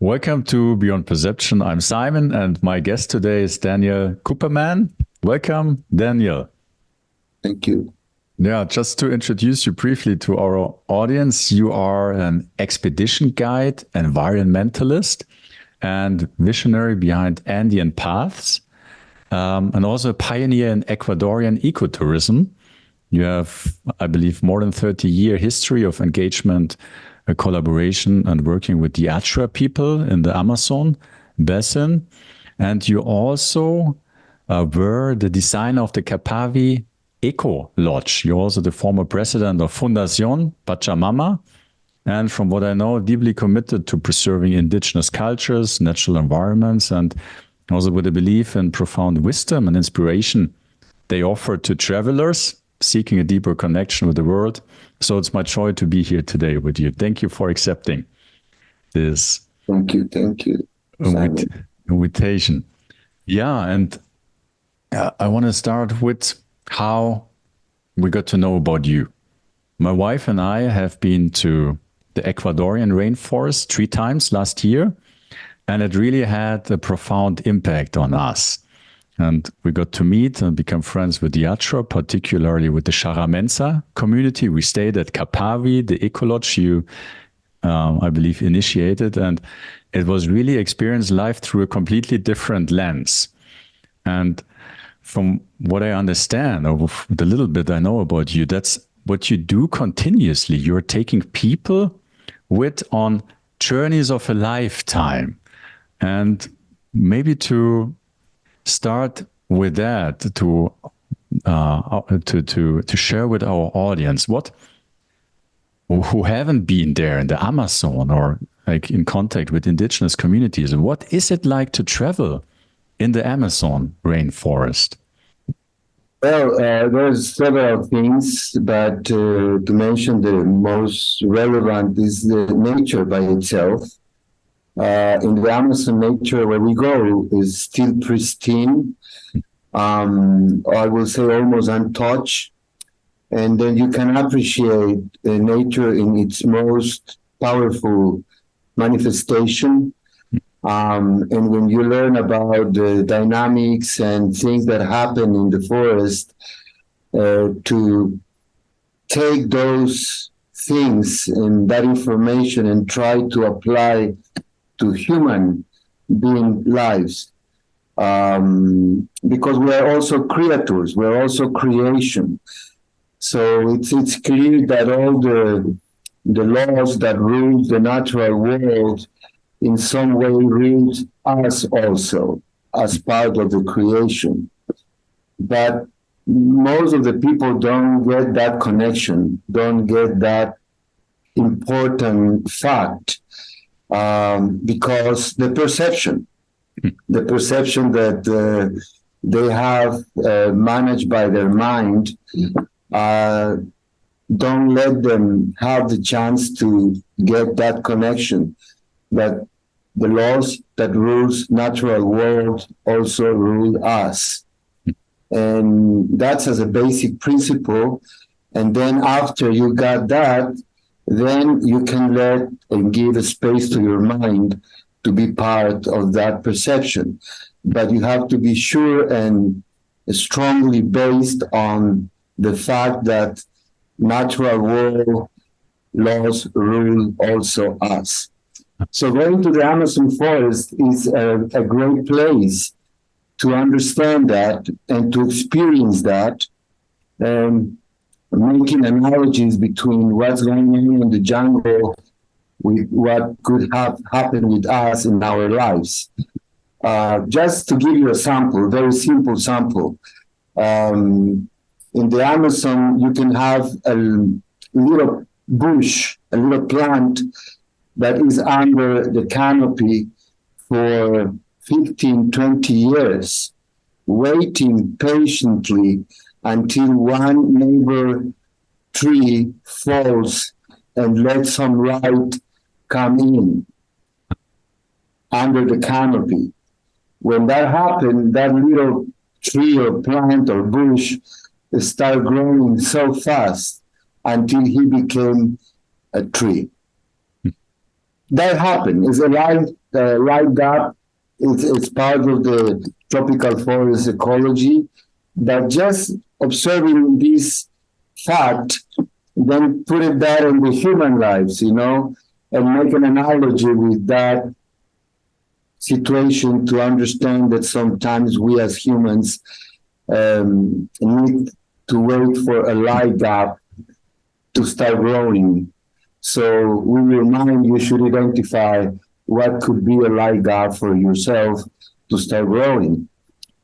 Welcome to Beyond Perception. I'm Simon, and my guest today is Daniel Koupermann. Welcome, Daniel. Thank you. Yeah, just to introduce you briefly to our audience, you are an expedition guide, environmentalist, and visionary behind Andean Paths, and also a pioneer in Ecuadorian ecotourism. You have, I believe, more than 30-year history of engagement, collaboration, and working with the Achuar people in the Amazon basin. And you also were the designer of the Kapawi Eco Lodge. You're also the former president of Fundación Pachamama. And from what I know, deeply committed to preserving indigenous cultures, natural environments, and also with a belief in profound wisdom and inspiration they offer to travelers seeking a deeper connection with the world. So it's my joy to be here today with you. Thank you for accepting this. Thank you. Invitation. Yeah, and I want to start with how we got to know about you. My wife and I have been to the Ecuadorian rainforest 3 times last year, and it really had a profound impact on us. And we got to meet and become friends with the Achuar, particularly with the Charamensa community. We stayed at Kapawi, the Eco Lodge you, I believe, initiated. And it was really experience life through a completely different lens. And from what I understand, or the little bit I know about you, that's what you do continuously. You're taking people on journeys of a lifetime. And maybe to start with that, to share with our audience who haven't been there in the Amazon or like in contact with indigenous communities, and what is it like to travel in the Amazon rainforest? Well, there's several things, but to mention the most relevant is the nature by itself. In the Amazon, nature where we go is still pristine. I will say almost untouched. And then you can appreciate nature in its most powerful manifestation. And when you learn about the dynamics and things that happen in the forest, to take those things and that information and try to apply to human being lives, because we are also creators, we're also creation. So it's clear that all the laws that rule the natural world in some way rule us also as part of the creation. But most of the people don't get that connection, don't get that important fact. Because the perception that they have managed by their mind don't let them have the chance to get that connection, that the laws that rules natural world also rule us. And that's as a basic principle. And then after you got that, then you can let and give a space to your mind to be part of that perception. But you have to be sure and strongly based on the fact that natural world laws rule also us. So going to the Amazon forest is a great place to understand that and to experience that. Making analogies between what's going on in the jungle with what could have happened with us in our lives. Just to give you a sample, a very simple sample. In the Amazon, you can have a little bush, a little plant that is under the canopy for 15, 20 years, waiting patiently until one neighbor tree falls and lets some light come in under the canopy. When that happened, that little tree or plant or bush started growing so fast until he became a tree. that happened. It's a light gap. It's part of the tropical forest ecology. That just observing this fact, then put it that in the human lives, and make an analogy with that situation to understand that sometimes we as humans need to wait for a light gap to start growing. So we remind you should identify what could be a light gap for yourself to start growing,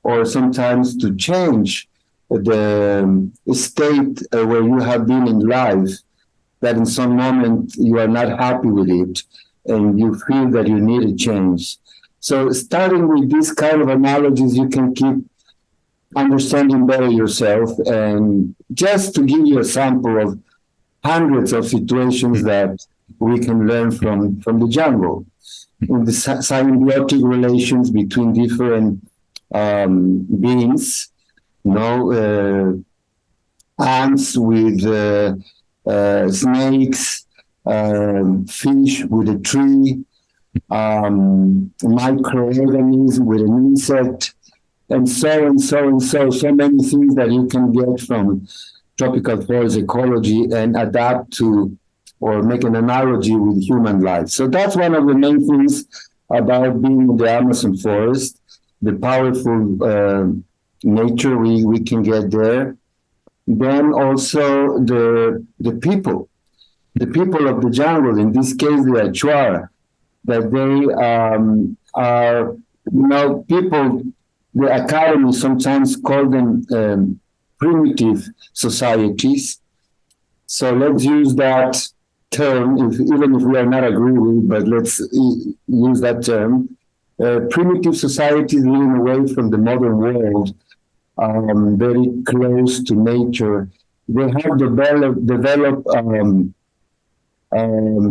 or sometimes to change the state where you have been in life, that in some moment you are not happy with it and you feel that you need a change. So starting with these kind of analogies, you can keep understanding better yourself. And just to give you a sample of hundreds of situations that we can learn from the jungle, in the symbiotic relations between different beings, ants with snakes, fish with a tree, microorganisms with an insect, and so many things that you can get from tropical forest ecology and adapt to or make an analogy with human life. So that's one of the main things about being in the Amazon forest, the powerful nature we can get there. Then also the people of the jungle, in this case the Achuar, that they are, people, the academy sometimes call them primitive societies. So let's use that term, even if we are not agreeing, but let's use that term. Primitive societies living away from the modern world, very close to nature. They have developed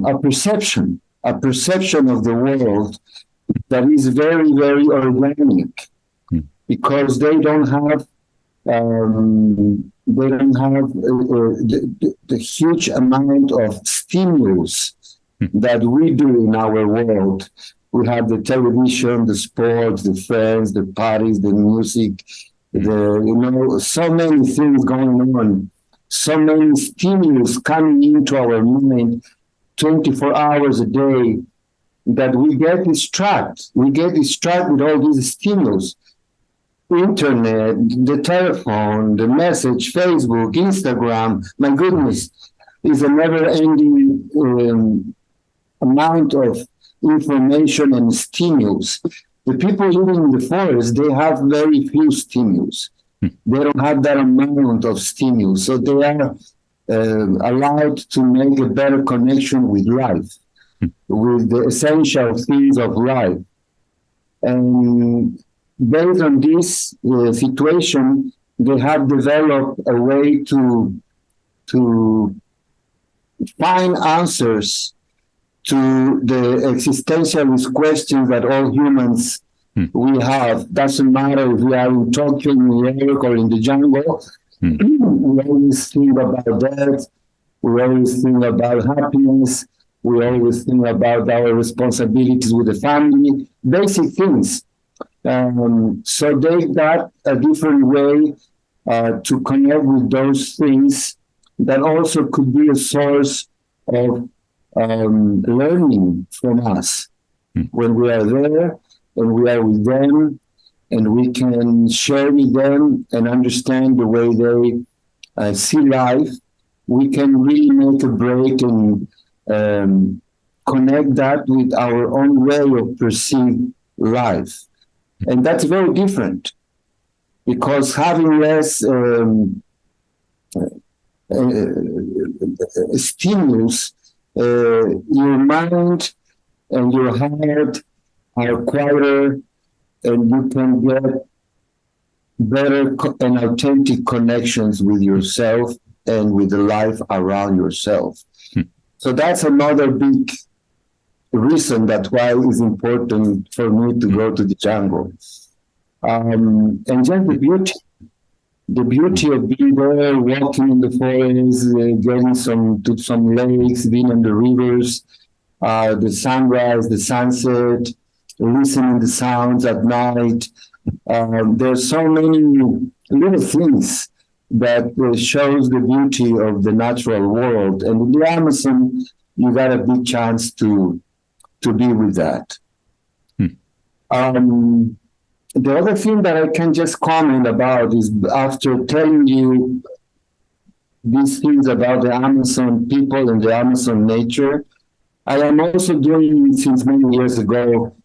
a perception of the world that is very, very organic, because they don't have the huge amount of stimulus that we do in our world. We have the television, the sports, the friends, the parties, the music, so many things going on, so many stimulus coming into our mind 24 hours a day, that we get distracted. We get distracted with all these stimulus. Internet, the telephone, the message, Facebook, Instagram, my goodness, is a never-ending amount of information and stimulus. The people living in the forest, they have very few stimulus. They don't have that amount of stimulus, so they are allowed to make a better connection with life, with the essential things of life. And based on this situation, they have developed a way to find answers to the existentialist questions that all humans we have. Doesn't matter if we are in Tokyo, New York, or in the jungle. We always think about death. We always think about happiness. We always think about our responsibilities with the family, basic things. So they got a different way to connect with those things that also could be a source of learning from us when we are there and we are with them, and we can share with them and understand the way they see life. We can really make a break and connect that with our own way of perceiving life. And that's very different, because having less stimulus, your mind and your heart are quieter, and you can get better and authentic connections with yourself and with the life around yourself. So that's another big reason that's why it's important for me to go to the jungle. And just the beauty of being there, walking in the forest, getting to some lakes, being on the rivers, the sunrise, the sunset, listening the sounds at night. There's so many little things that shows the beauty of the natural world. And in the Amazon, you got a big chance to be with that. The other thing that I can just comment about is, after telling you these things about the Amazon people and the Amazon nature, I am also doing, since many years ago,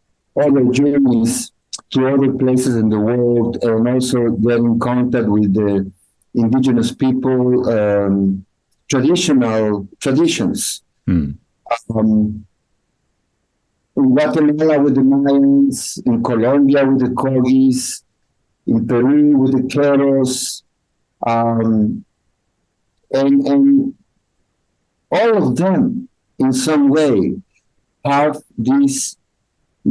other journeys to other places in the world, and also get in contact with the indigenous people, traditions. In Guatemala with the Mayans, in Colombia with the Cogis, in Peru with the Queros, and all of them, in some way, have this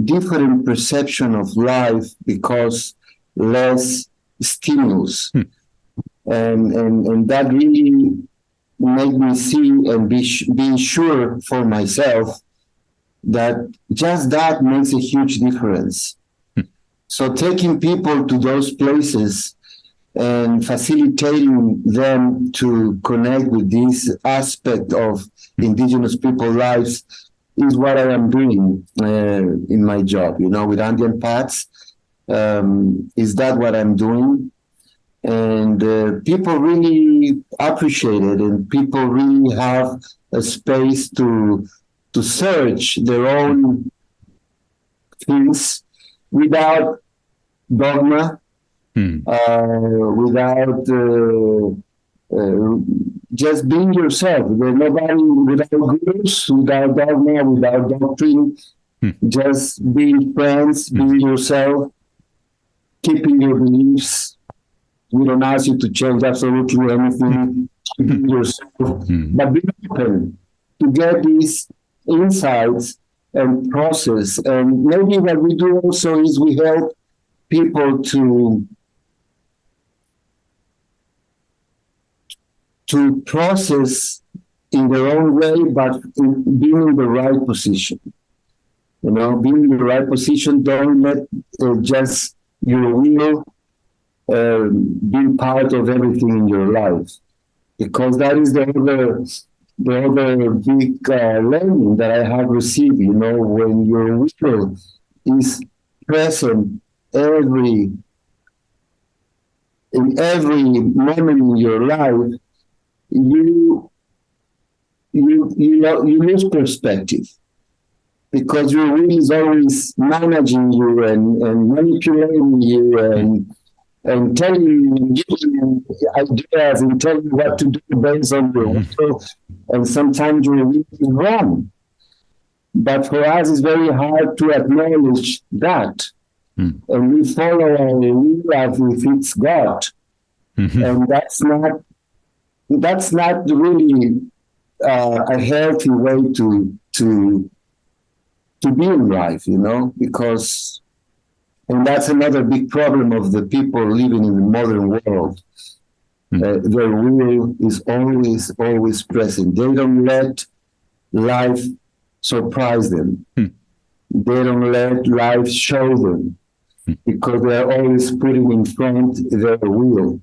different perception of life because less stimulus. And that really made me see and be sure for myself that just that makes a huge difference. So taking people to those places and facilitating them to connect with this aspect of indigenous people's lives is what I am doing in my job, with Andean Paths. Is that what I'm doing? And people really appreciate it, and people really have a space to search their own things without dogma, without just being yourself. There's nobody, without gurus, without dogma, without doctrine, just being friends, being yourself, keeping your beliefs. We don't ask you to change absolutely anything, be yourself, but be open to get these insights and process. And maybe what we do also is we help people to process in their own way, but being in the right position. Being in the right position, don't let just your will be part of everything in your life, because that is the other big learning that I have received. When your will is present in every moment in your life, you lose perspective, because your will is always managing you and manipulating you and telling you, giving you ideas and telling you what to do based on your will. And sometimes your will is wrong. But for us, it's very hard to acknowledge that. And we follow our will as if it's God. And that's not really a healthy way to be in life, because, and that's another big problem of the people living in the modern world. Their will is always present. They don't let life surprise them. They don't let life show them, because they're always putting in front their will.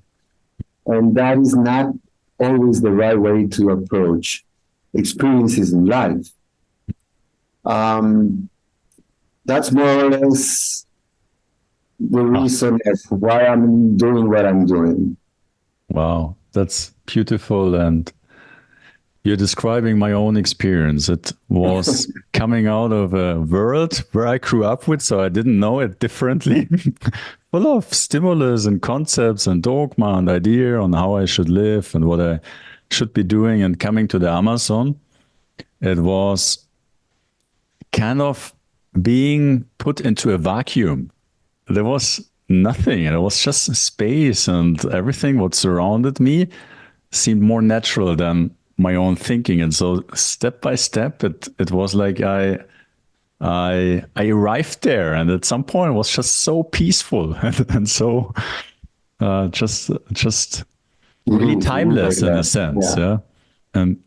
And that is not always the right way to approach experiences in life. That's more or less the reason of why I'm doing what I'm doing. Wow, that's beautiful. And you're describing my own experience. It was coming out of a world where I grew up with, so I didn't know it differently. Full of stimulus and concepts and dogma and idea on how I should live and what I should be doing. And coming to the Amazon, it was kind of being put into a vacuum. There was nothing. It was just space, and everything what surrounded me seemed more natural than my own thinking. And so step by step, it was like I arrived there, and at some point it was just so peaceful and so just really timeless in a sense. Yeah. And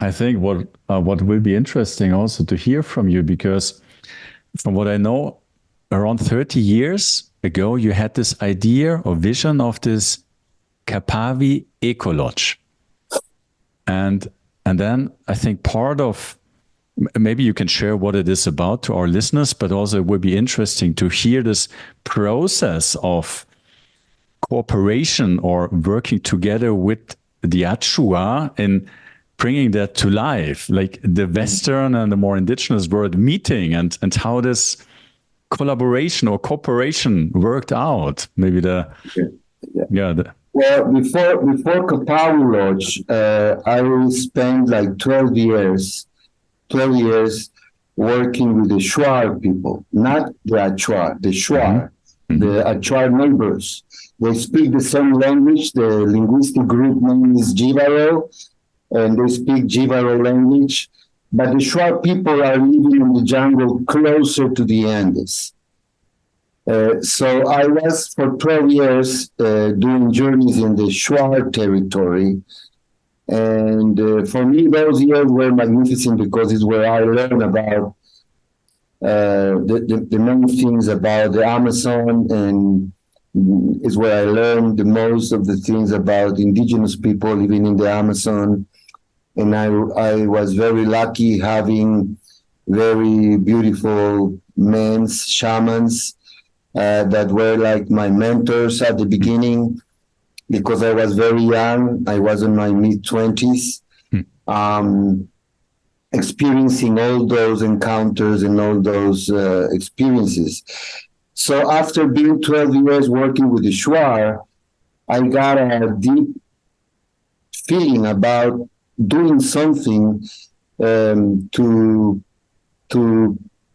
I think what will be interesting also to hear from you, because from what I know, around 30 years ago, you had this idea or vision of this Kapawi Eco Lodge. And then I think part of, maybe you can share what it is about to our listeners, but also it would be interesting to hear this process of cooperation or working together with the Achuar in bringing that to life, like the Western and the more indigenous world meeting, and how this collaboration or cooperation worked out. Maybe well, before Kapawi Lodge, I spent like 12 years working with the Shuar people, not the Achuar, the Shuar, the Achuar neighbors. They speak the same language. The linguistic group name is Jivaro, and they speak Jivaro language. But the Shuar people are living in the jungle closer to the Andes. So I was for 12 years doing journeys in the Shuar territory. And for me, those years were magnificent because it's where I learned about the many things about the Amazon, and is where I learned the most of the things about indigenous people living in the Amazon. And I was very lucky having very beautiful men, shamans, that were like my mentors at the beginning, because I was very young. I was in my mid-20s, experiencing all those encounters and all those experiences. So after being 12 years working with the Shuar, I got a deep feeling about doing something to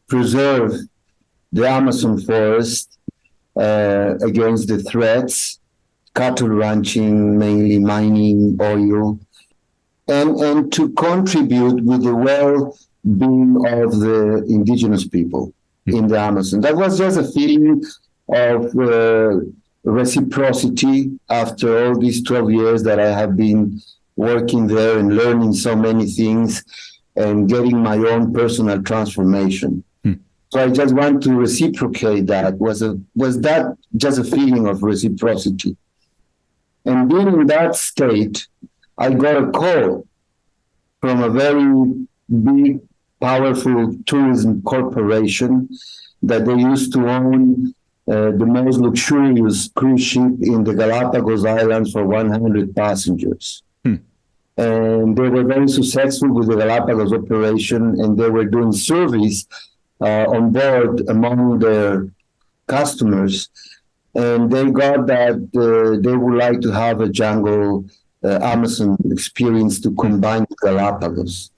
preserve the Amazon forest against the threats, cattle ranching, mainly mining, oil, and to contribute with the well-being of the indigenous people in the Amazon. That was just a feeling of reciprocity after all these 12 years that I have been working there and learning so many things and getting my own personal transformation. So I just want to reciprocate that. Was that just a feeling of reciprocity? And being in that state, I got a call from a very big, powerful tourism corporation that they used to own the most luxurious cruise ship in the Galapagos Islands for 100 passengers. And they were very successful with the Galapagos operation, and they were doing service on board among their customers. And they got that they would like to have a jungle Amazon experience to combine with Galapagos.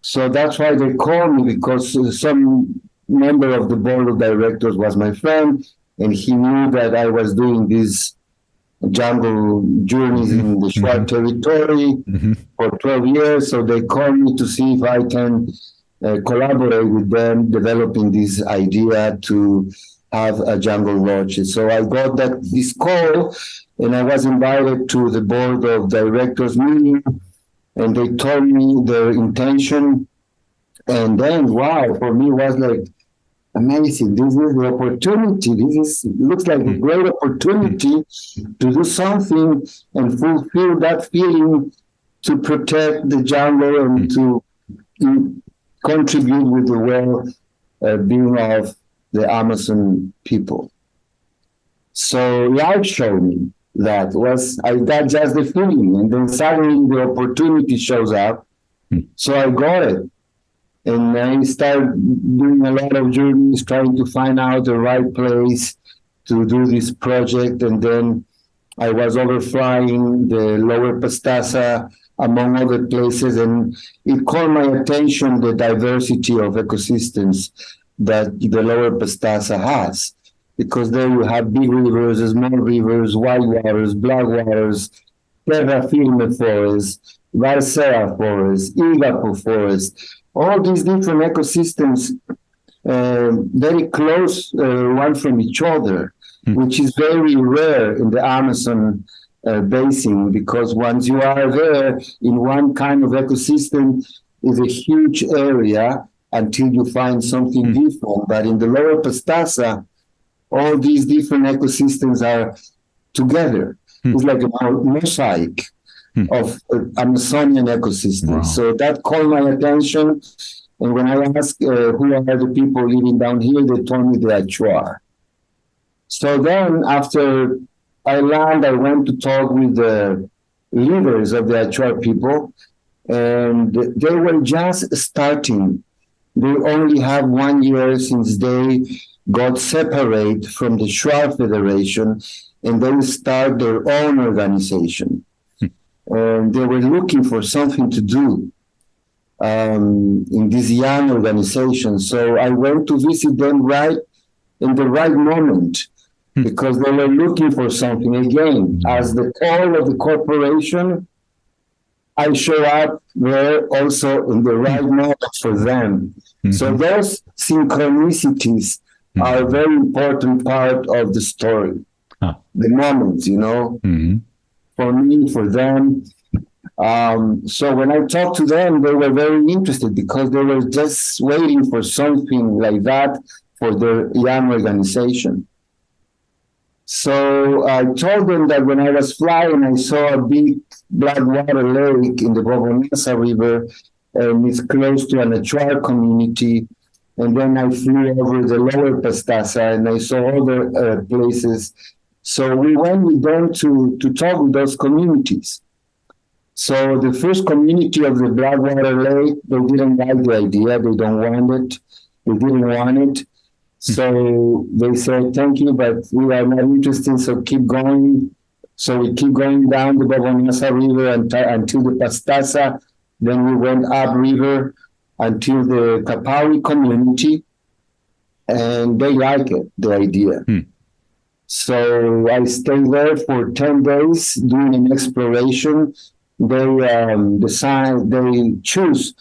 So that's why they called me, because some member of the board of directors was my friend, and he knew that I was doing these jungle journeys in the Shuar territory for 12 years. So they called me to see if I can collaborate with them, developing this idea to have a jungle lodge. So I got this call, and I was invited to the board of directors meeting, and they told me their intention. And then, wow, for me, it was like amazing. This is the opportunity. Looks like a great opportunity to do something and fulfill that feeling to protect the jungle and to contribute with the well-being of the Amazon people. So life showed me that. I got just the feeling, and then suddenly the opportunity shows up. So I got it. And I started doing a lot of journeys, trying to find out the right place to do this project. And then I was overflying the Lower Pastasa, among other places, and it caught my attention, the diversity of ecosystems that the Lower Pastasa has. Because there you have big rivers, small rivers, white waters, black waters, terra firme forests, Varcea forest, Igapo forest, all these different ecosystems very close one from each other, which is very rare in the Amazon basin, because once you are there in one kind of ecosystem, is a huge area until you find something different. But in the lower Pastasa, all these different ecosystems are together. It's like a mosaic of Amazonian ecosystems. Wow. So that called my attention. And when I asked who are the people living down here, they told me the Achuar. So then after I landed, I went to talk with the leaders of the Achuar people, and they were just starting. They only have 1 year since they got separate from the Shuar Federation, and they start their own organization. And they were looking for something to do in this young organization. So I went to visit them right in the right moment, because they were looking for something. Again, as the call of the corporation, I show up there also in the right moment for them. So those synchronicities are a very important part of the story. The moments, for me, for them. So when I talked to them, they were very interested, because they were just waiting for something like that for their young organization. So I told them that when I was flying, I saw a big black water lake in the Bobonasa River, and it's close to an Achuar community. And then I flew over the lower Pastasa, and I saw other places. So we went with them to talk with those communities. So the first community of the Blackwater Lake, they didn't like the idea. They don't want it. They didn't want it. So they said, thank you, but we are not interested, so keep going. So we keep going down the Bobonasa River until the Pastasa. Then we went upriver until the Kapawi community, and they like it, the idea. So I stayed there for 10 days doing an exploration. They choose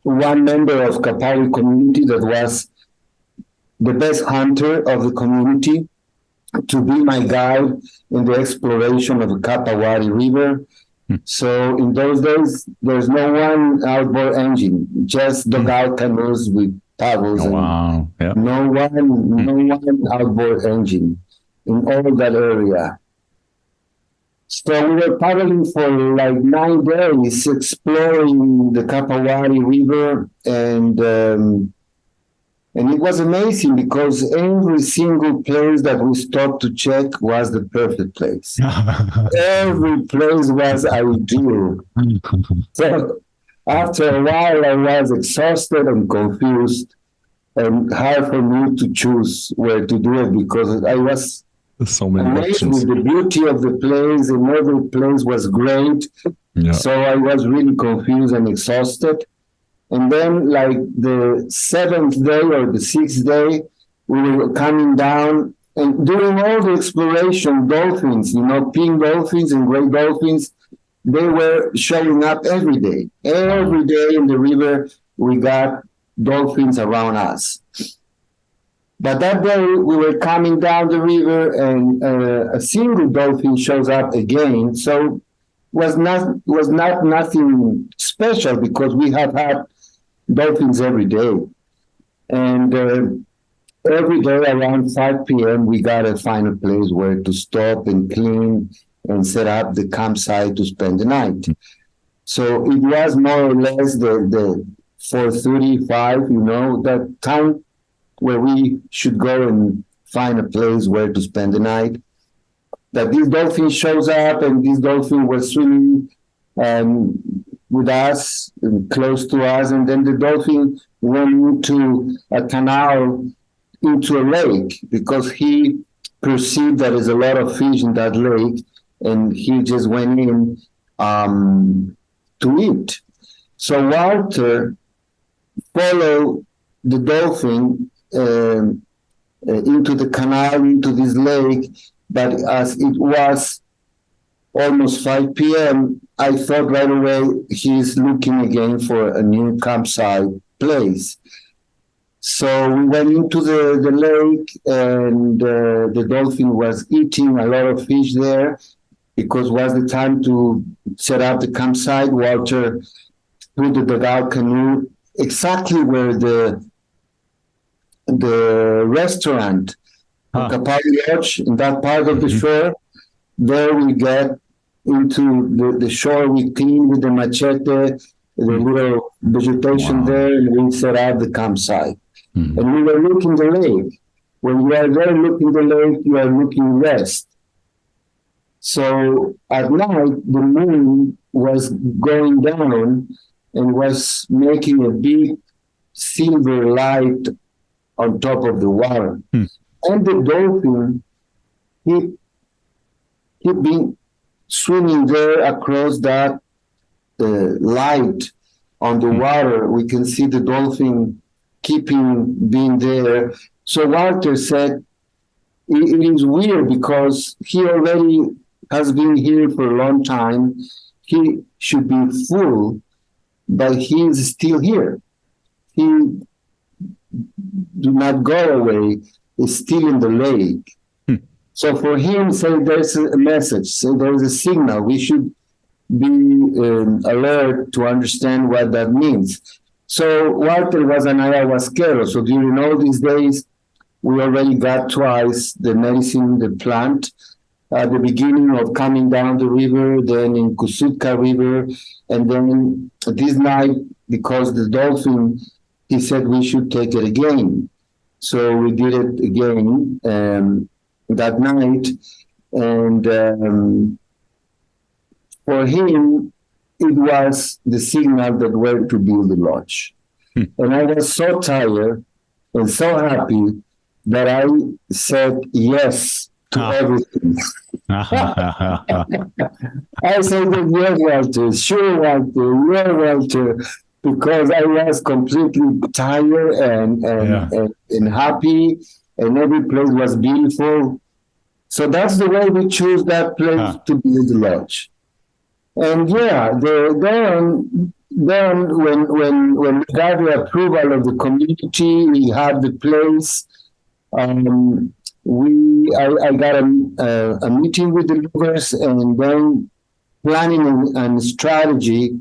one member of Kapawi community that was the best hunter of the community to be my guide in the exploration of the Kapawi River. So in those days, there's no one outboard engine, just dugout canoes with paddles. Oh, wow. Yep. No one outboard engine in all that area. So we were paddling for like 9 days, exploring the Kapawi River, and it was amazing, because every single place that we stopped to check was the perfect place. Every place was ideal. So after a while, I was exhausted and confused, and hard for me to choose where to do it, because I was so many amazed options. with the beauty of the place, and every place was great. Yeah. So I was really confused and exhausted. And then, like the 7th day or the 6th day, we were coming down, and during all the exploration, dolphins, pink dolphins and gray dolphins, they were showing up every day. Every day in the river, we got dolphins around us. But that day, we were coming down the river, and a single dolphin shows up again. So was not nothing special, because we have had dolphins every day. And every day around 5 p.m., we got to find a place where to stop and clean and set up the campsite to spend the night. So it was more or less the 4:35, that time where we should go and find a place where to spend the night. That this dolphin shows up, and this dolphin was swimming with us, close to us, and then the dolphin went into a canal, into a lake, because he perceived that there's a lot of fish in that lake, and he just went in to eat. So Walter followed the dolphin into the canal, into this lake, but as it was almost 5 p.m., I thought right away he's looking again for a new campsite place. So we went into the lake, and the dolphin was eating a lot of fish there. because it was the time to set up the campsite. Walter put the dugout canoe exactly where the restaurant, the Kapawi Lodge, in that part of the shore. There we get into the shore, we clean with the machete, the little vegetation there, and we set up the campsite. And we were looking the lake. When you are there looking the lake, you are looking west. So at night, the moon was going down and was making a big silver light on top of the water. And the dolphin, he been swimming there across that light on the water. We can see the dolphin being there. So Walter said, it is weird because he already has been here for a long time. He should be full, but he is still here. He do not go away. He's still in the lake. So for him, say there's a message, so there's a signal. We should be alert to understand what that means. So Walter was an ayahuasquero. So during all these days, we already got twice the medicine, the plant, at the beginning of coming down the river, then in Kusutka River, and then this night, because the dolphin, he said we should take it again. So we did it again that night, and for him, it was the signal that where to build the lodge. And I was so tired and so happy that I said yes to everything. I said, yes, Walter, sure, Walter, yeah, Walter, because I was completely tired and happy, and every place was beautiful. So that's the way we choose that place to build the lodge. And then when we got the approval of the community, we had the place. I got a meeting with the leaders, and then planning and strategy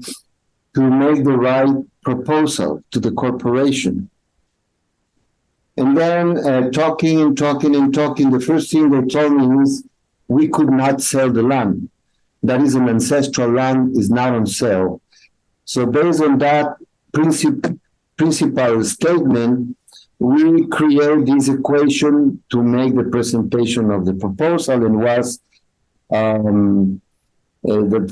to make the right proposal to the corporation. And then talking, the first thing they told me is we could not sell the land. That is an ancestral land, is not on sale. So based on that principal statement, we create this equation to make the presentation of the proposal, and was the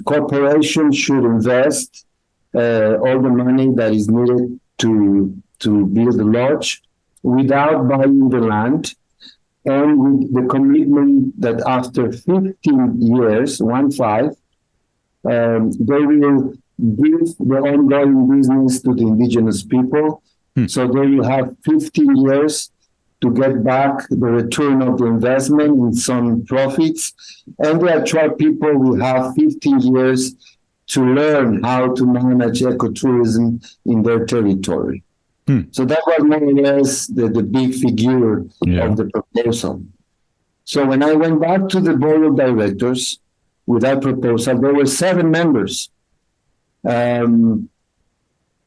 corporation should invest all the money that is needed to build the lodge without buying the land, and with the commitment that after 15 years, they will give the ongoing business to the indigenous people. So they will have 15 years to get back the return of the investment with some profits. And the Achuar people will have 15 years to learn how to manage ecotourism in their territory. So that was more or less the big figure of the proposal. So when I went back to the board of directors with that proposal, there were 7 members. And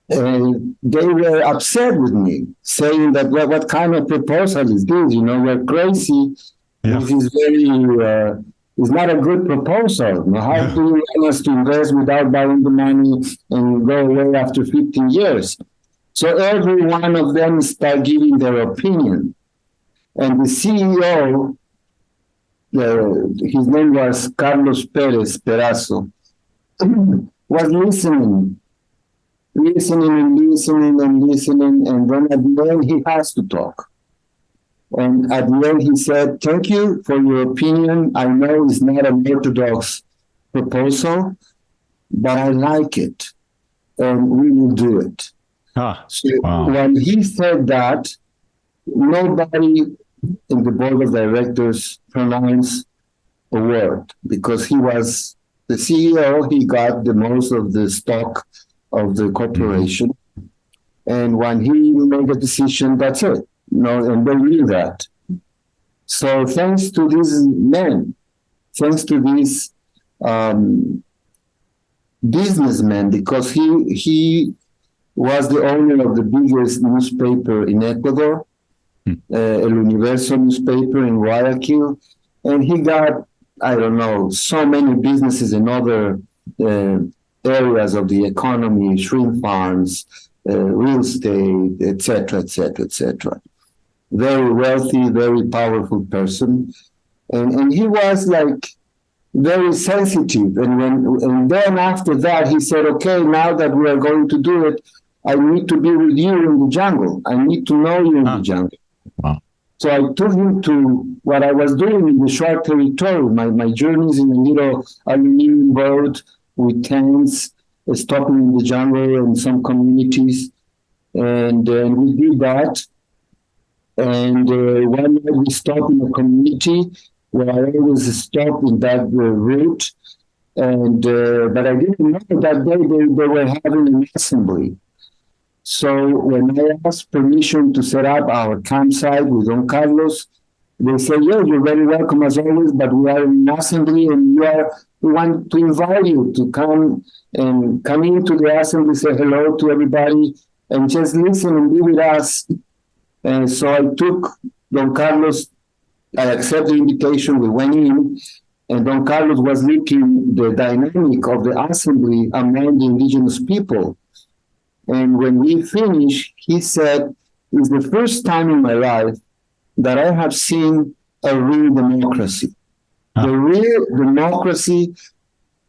they were upset with me, saying that, well, what kind of proposal is this? You know, we're crazy. This is it's not a good proposal. How do you want us to invest without buying the money and go away after 15 years? So every one of them started giving their opinion. And the CEO, his name was Carlos Perez Perazo, was listening, and then at the end he has to talk. And at the end he said, thank you for your opinion. I know it's not an orthodox proposal, but I like it, and we will do it. When he said that, nobody in the board of directors pronounced a word, because he was the CEO. He got the most of the stock of the corporation, and when he made a decision, that's it. And they knew that. So thanks to these men, thanks to these businessman, because he was the owner of the biggest newspaper in Ecuador, El Universo newspaper in Guayaquil, and he got, I don't know, so many businesses in other areas of the economy, shrimp farms, real estate, etc., etc., etc. Very wealthy, very powerful person, and he was like very sensitive. And then after that, he said, "Okay, now that we are going to do it, I need to be with you in the jungle. I need to know you in the jungle." Wow. So I took him to what I was doing in the Shuar territory, my journeys in a little aluminum boat with tents, stopping in the jungle and some communities. And we did that. And one night we stopped in a community where I always stop in that route. And but I didn't know that day they were having an assembly. So when I asked permission to set up our campsite with Don Carlos, they said, "Yeah, you're very welcome as always, but we are in assembly and we want to invite you to come into the assembly, say hello to everybody, and just listen and be with us." And so I took Don Carlos, I accepted the invitation, we went in, and Don Carlos was leading the dynamic of the assembly among the indigenous people. And when we finished, he said, "It's the first time in my life that I have seen a real democracy. The real democracy,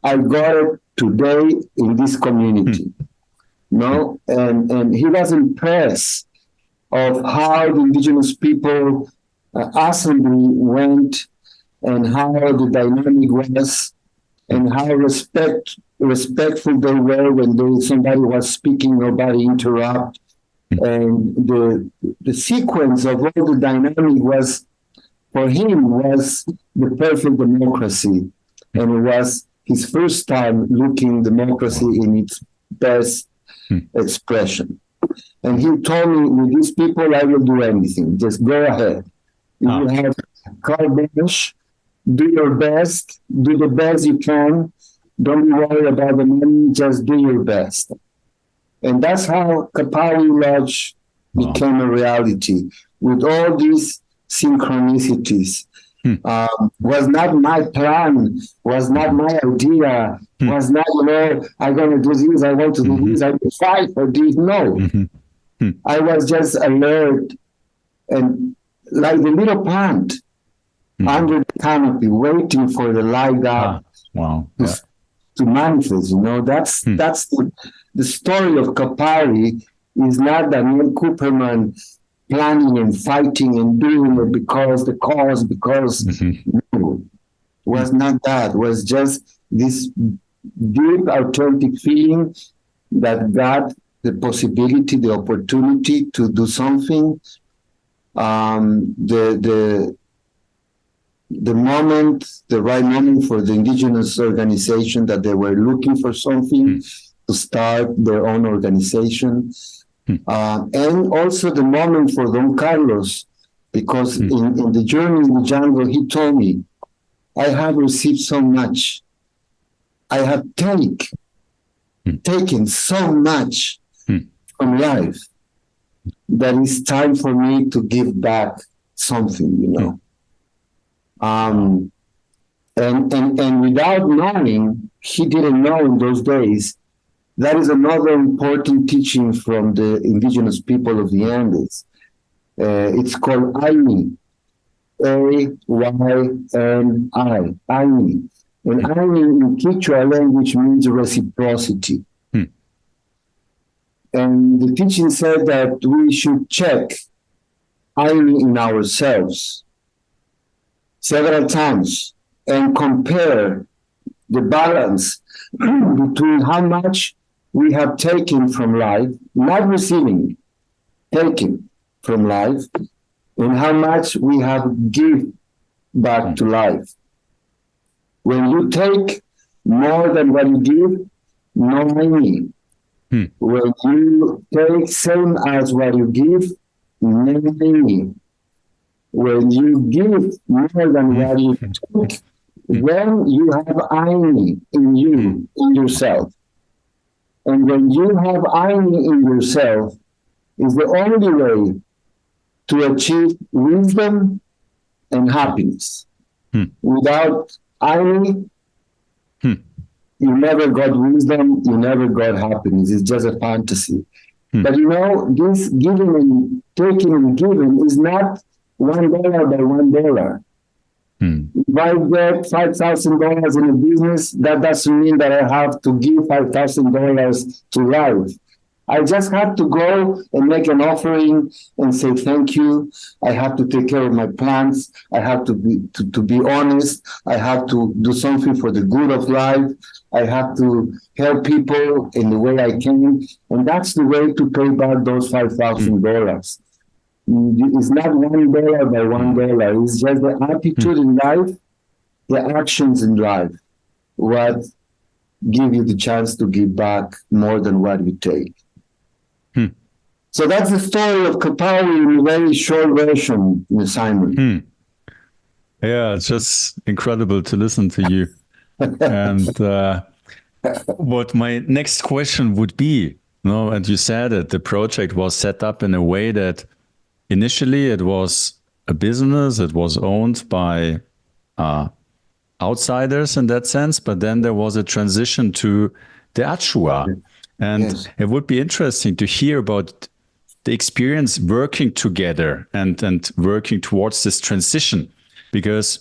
I got it today in this community." No? And he was impressed of how the indigenous people assembly went and how the dynamic was and how respectful they were when somebody was speaking, nobody interrupt. And the sequence of all the dynamic was, for him, was the perfect democracy. And it was his first time looking democracy in its best expression. And he told me, "With these people, I will do anything. Just go ahead. You have carte blanche, do your best, do the best you can. Don't be worried about the money, just do your best." And that's how Kapawi Lodge became a reality, with all these synchronicities. Was not my plan, was not my idea, was not, I'm going to do this, I want to do this, I will fight for this. No. I was just alert and like the little plant under the canopy, waiting for the light God to manifest. That's the story of Kapawi. Is not Daniel Koupermann planning and fighting and doing it because no, was not that. It was just this deep, authentic feeling that God, the possibility, the opportunity to do something, the moment, the right moment for the indigenous organization, that they were looking for something to start their own organization. And also the moment for Don Carlos, because in the journey in the jungle, he told me, "I have received so much. I have taken so much from life that it's time for me to give back something, And without knowing, he didn't know in those days. That is another important teaching from the indigenous people of the Andes. It's called Aini, A-Y-N-I, Aini. And Aini in Quechua language means reciprocity. And the teaching said that we should check Aini in ourselves several times and compare the balance between how much we have taken from life, not receiving, taken from life, and how much we have given back to life. When you take more than what you give, no money. When you take same as what you give, no money. When you give more than what you take, When you have Aini in you, in yourself, and when you have Aini in yourself, is the only way to achieve wisdom and happiness. Without Aini, you never got wisdom, you never got happiness. It's just a fantasy. But this giving and taking and giving is not $1 by $1. If I get $5,000 in a business, that doesn't mean that I have to give $5,000 to life. I just have to go and make an offering and say thank you. I have to take care of my plants. I have to be honest. I have to do something for the good of life. I have to help people in the way I can. And that's the way to pay back those $5,000. It's not $1 by $1. It's just the attitude in life, the actions in life, what give you the chance to give back more than what you take. So that's the story of Kapawi in a very short version, Simon. Yeah, it's just incredible to listen to you. And what my next question would be, and you said it, the project was set up in a way that initially it was a business, it was owned by outsiders in that sense, but then there was a transition to the Achuar. And it would be interesting to hear about the experience working together and working towards this transition, because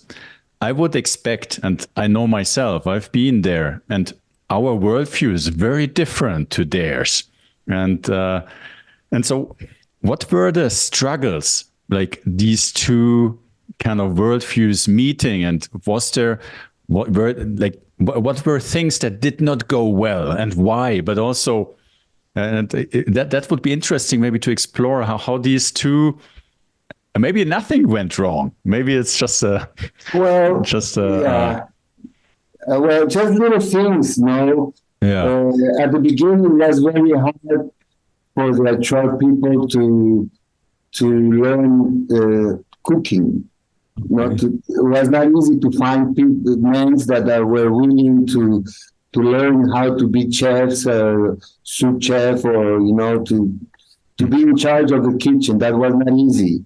I would expect, and I know myself, I've been there, and our worldview is very different to theirs. And so what were the struggles, like these two kind of worldviews meeting, and what were things that did not go well and why, but also and that would be interesting maybe to explore how these two, maybe nothing went wrong. Maybe it's just well, just little things, at the beginning, it was very hard for the Achuar people to learn cooking. It was not easy to find men that were willing to learn how to be chefs, sous chef, or to be in charge of the kitchen. That was not easy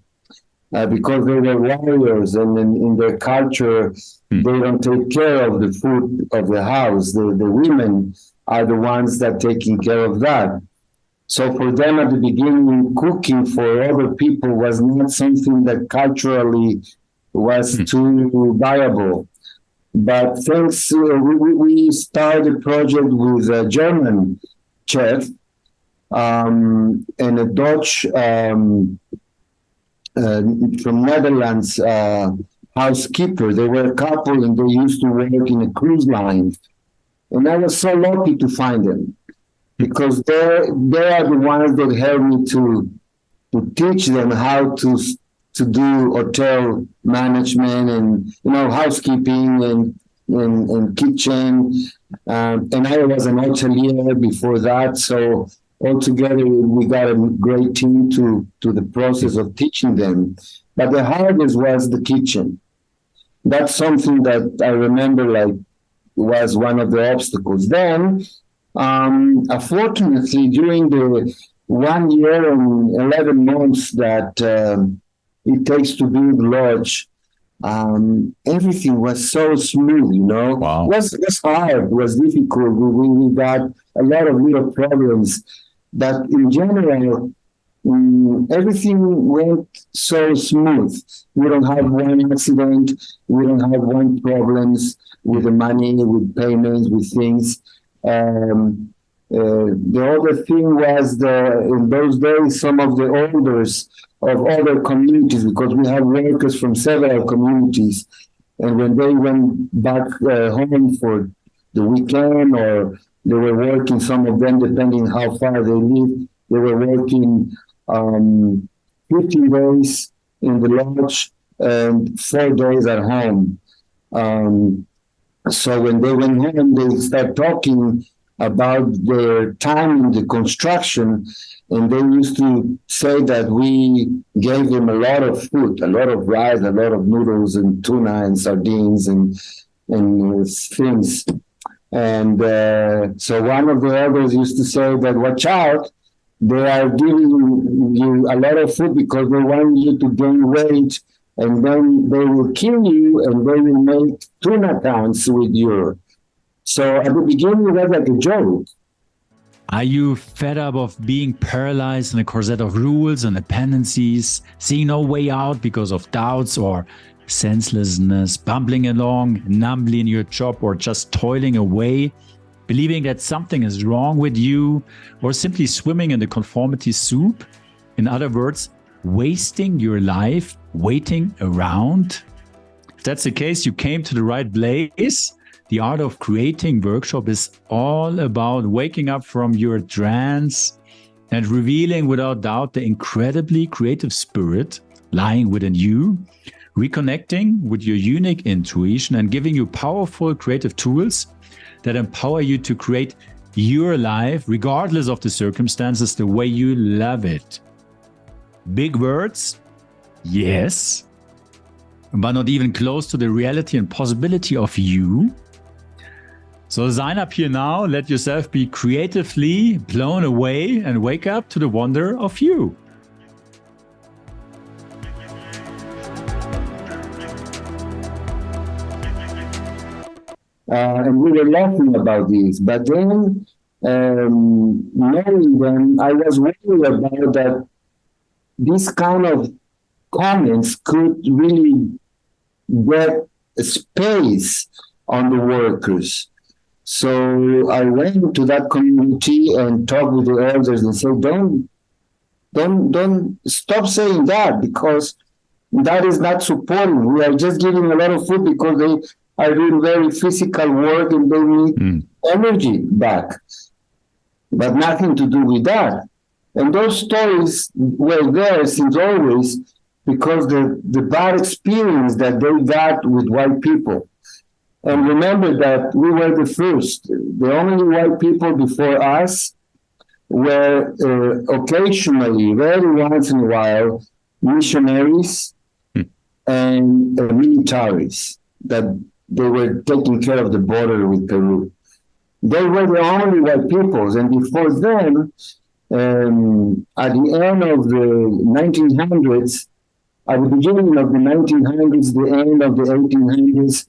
because they were warriors, and in their culture, they don't take care of the food of the house. The women are the ones that taking care of that. So for them at the beginning, cooking for other people was not something that culturally was too viable. But thanks, we started a project with a German chef and a Dutch from Netherlands housekeeper. They were a couple and they used to work in a cruise line. And I was so lucky to find them because they are the ones that helped me to teach them how to do hotel management and housekeeping and kitchen. And I was an hotelier before that, so altogether we got a great team to the process of teaching them. But the hardest was the kitchen. That's something that I remember was one of the obstacles. Then, unfortunately, during the 1 year and 11 months that it takes to build lodge, everything was so smooth, Wow. It was hard, it was difficult. We got a lot of little problems, but in general, everything went so smooth. We don't have one accident, we don't have one problems with the money, with payments, with things. The other thing was in those days, some of the elders of other communities, because we have workers from several communities, and when they went back home for the weekend, or they were working, some of them, depending how far they lived, they were working 15 days in the lodge and 4 days at home. So when they went home, they started talking about their time in the construction, and they used to say that we gave them a lot of food, a lot of rice, a lot of noodles and tuna and sardines, and and things. And so one of the elders used to say that, watch out, they are giving you a lot of food because they want you to gain weight, and then they will kill you and they will make tuna accounts with you. So at the beginning, it was like a joke. Are you fed up of being paralyzed in a corset of rules and dependencies, seeing no way out because of doubts or senselessness, bumbling along numbly in your job or just toiling away, believing that something is wrong with you, or simply swimming in the conformity soup? In other words, wasting your life waiting around? If that's the case, you came to the right place. The Art of Creating workshop is all about waking up from your trance and revealing without doubt the incredibly creative spirit lying within you, reconnecting with your unique intuition and giving you powerful creative tools that empower you to create your life regardless of the circumstances the way you love it. Big words? Yes. But not even close to the reality and possibility of you. So sign up here now, let yourself be creatively blown away and wake up to the wonder of you. And we were laughing about this, but then knowing them, I was worried about that this kind of comments could really get space on the workers. So I went to that community and talked with the elders and said, don't stop saying that, because that is not supporting. We are just giving a lot of food because they are doing very physical work and they need energy back, but nothing to do with that. And those stories were there since always because the bad experience that they got with white people. And remember that we were the first. The only white people before us were occasionally, very once in a while, missionaries and militaries that they were taking care of the border with Peru. They were the only white peoples. And before them, at the end of the 1900s, at the beginning of the 1900s, the end of the 1800s,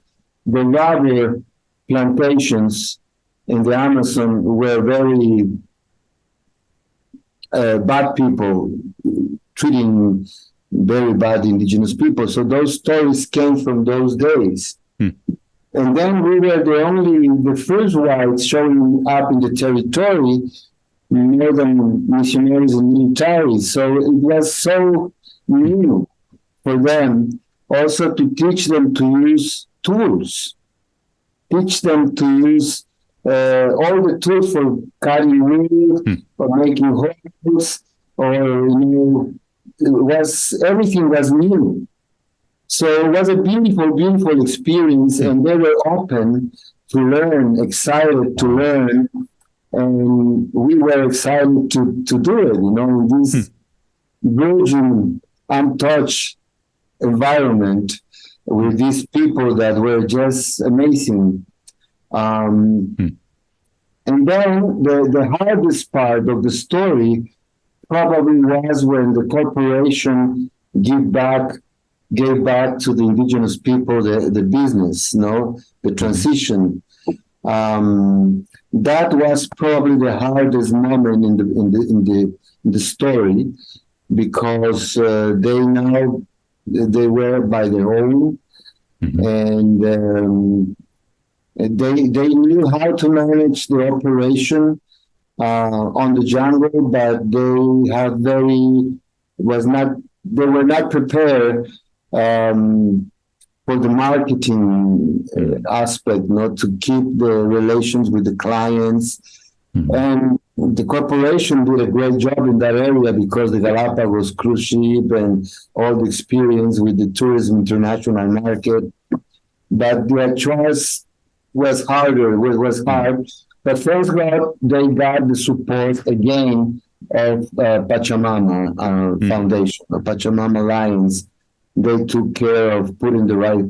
the rubber plantations in the Amazon were very bad people, treating very bad indigenous people. So those stories came from those days. And then we were the first whites showing up in the territory, more than missionaries and militaries. So it was so new for them also to teach them to use tools, teach them to use all the tools for cutting wood, for making holes, or everything was new. So it was a beautiful, beautiful experience, and they were open to learn, excited to learn, and we were excited to do it. In this virgin, untouched environment, with these people that were just amazing. And then the hardest part of the story probably was when the corporation gave back to the indigenous people the business, the transition. That was probably the hardest moment in the story, because they were by their own, and they knew how to manage the operation on the jungle, but they were not prepared for the marketing aspect, to keep the relations with the clients. And the corporation did a great job in that area because the Galapagos cruise ship and all the experience with the tourism international market. But the Achuar was harder. It was hard. But thanks God, they got the support again of Pachamama Foundation, Pachamama Alliance. They took care of putting the right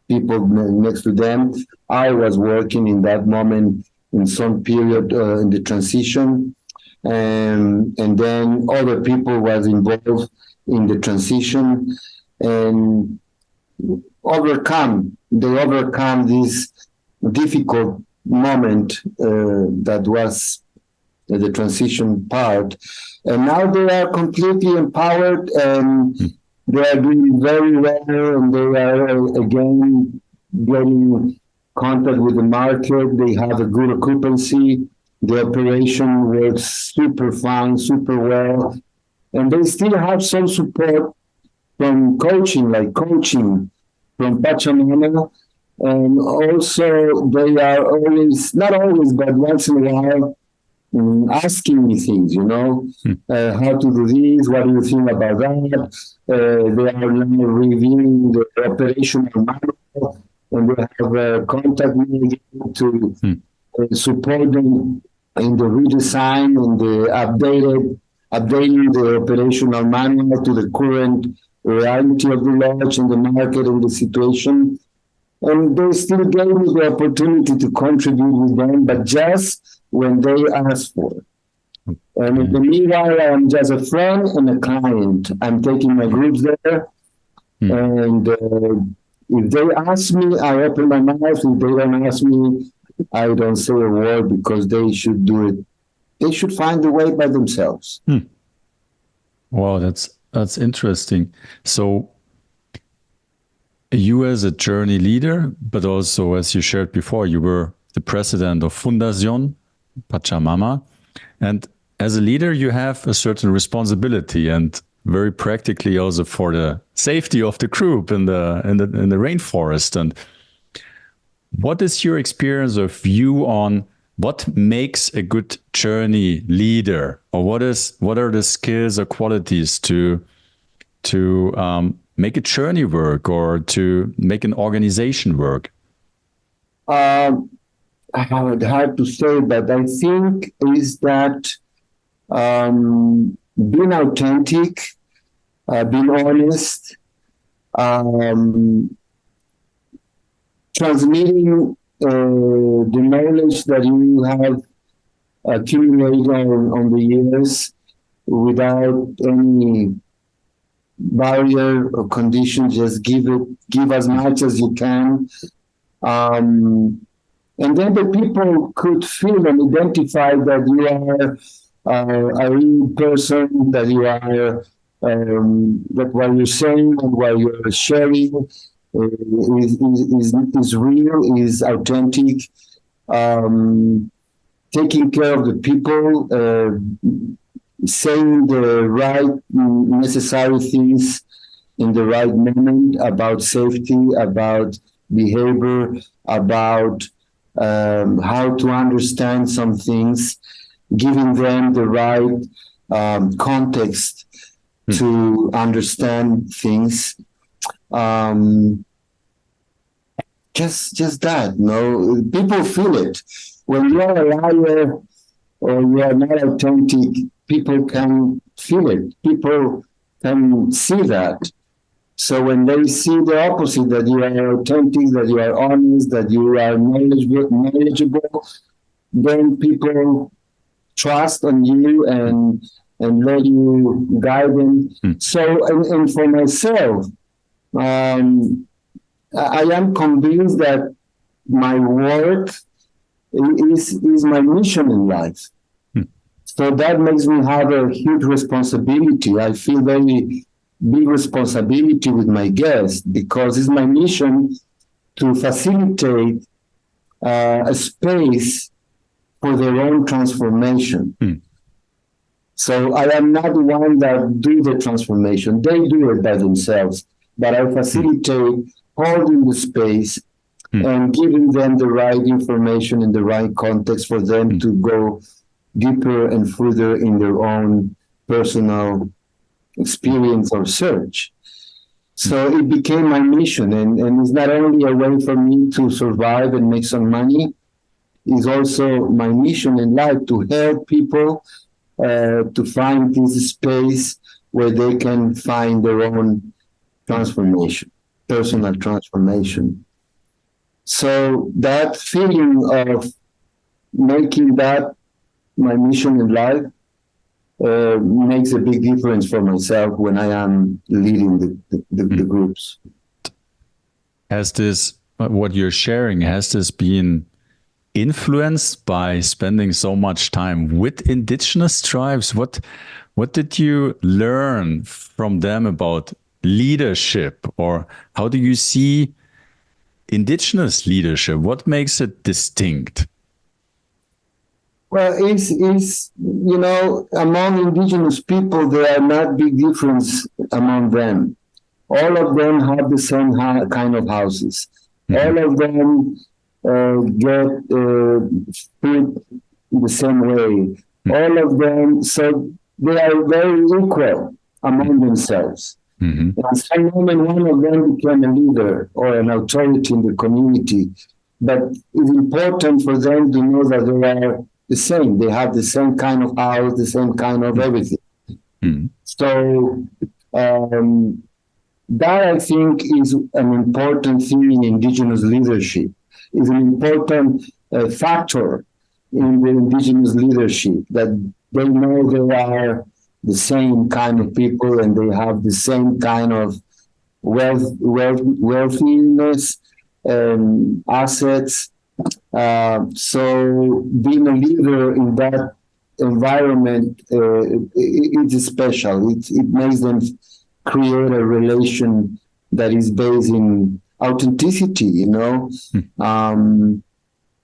people next to them. I was working in that moment in some period in the transition, and then other people was involved in the transition, and they overcome this difficult moment that was the transition part, and now they are completely empowered, and they are doing very well, and they are again getting contact with the market. They have a good occupancy. The operation works super fine, super well, and they still have some support from coaching from Pachamama. And also, they are always, not always, but once in a while, asking me things, how to do this, what do you think about that? They are now reviewing the operational manual, and they have contact me again to support them in the redesign and the updating the operational manual to the current reality of the lodge and the market and the situation. And they still gave me the opportunity to contribute with them, but just when they ask for it. And in the meanwhile, I'm just a friend and a client. I'm taking my groups there. And if they ask me, I open my mouth. If they don't ask me, I don't say a word, because they should do it. They should find a way by themselves. Wow, that's interesting. So you as a journey leader, but also, as you shared before, you were the president of Fundación Pachamama. And as a leader, you have a certain responsibility, and very practically also for the safety of the group in the rainforest. And what is your experience or view on what makes a good journey leader, or what are the skills or qualities to make a journey work, or to make an organization work? Hard to say, but I think is that being authentic, being honest, transmitting the knowledge that you have accumulated on the years without any barrier or condition. Just give as much as you can. And then the people could feel and identify that you are a real person, that you are, that what you're saying and what you're sharing is real, is authentic, taking care of the people, saying the right necessary things in the right moment about safety, about behavior, about how to understand some things, giving them the right context to understand things. Just that, people feel it. When you are a liar or you are not authentic, people can feel it. People can see that. So when they see the opposite, that you are authentic, that you are honest, that you are knowledgeable, then people trust on you and let you guide them. So, and for myself, I am convinced that my work is my mission in life. So that makes me have a huge responsibility. I feel very big responsibility with my guests, because it's my mission to facilitate a space for their own transformation. So I am not the one that do the transformation. They do it by themselves, but I facilitate holding the space and giving them the right information in the right context for them to go deeper and further in their own personal experience or search. So it became my mission, and it's not only a way for me to survive and make some money, it's also my mission in life to help people to find this space where they can find their own transformation, personal transformation. So that feeling of making that my mission in life makes a big difference for myself when I am leading the groups. Has this, what you're sharing, has this been influenced by spending so much time with indigenous tribes? What did you learn from them about leadership, or how do you see indigenous leadership? What makes it distinct? Well, it's among indigenous people, there are not big difference among them. All of them have the same kind of houses. All of them get food the same way. All of them, so they are very equal among themselves. And at some moment, one of them became a leader or an authority in the community. But it's important for them to know that they are the same. They have the same kind of house, the same kind of everything. So that, I think, is an important thing in indigenous leadership. Is an important factor in the indigenous leadership, that they know they are the same kind of people and they have the same kind of wealthiness, assets. So being a leader in that environment, it is special. It makes them create a relation that is based in authenticity, and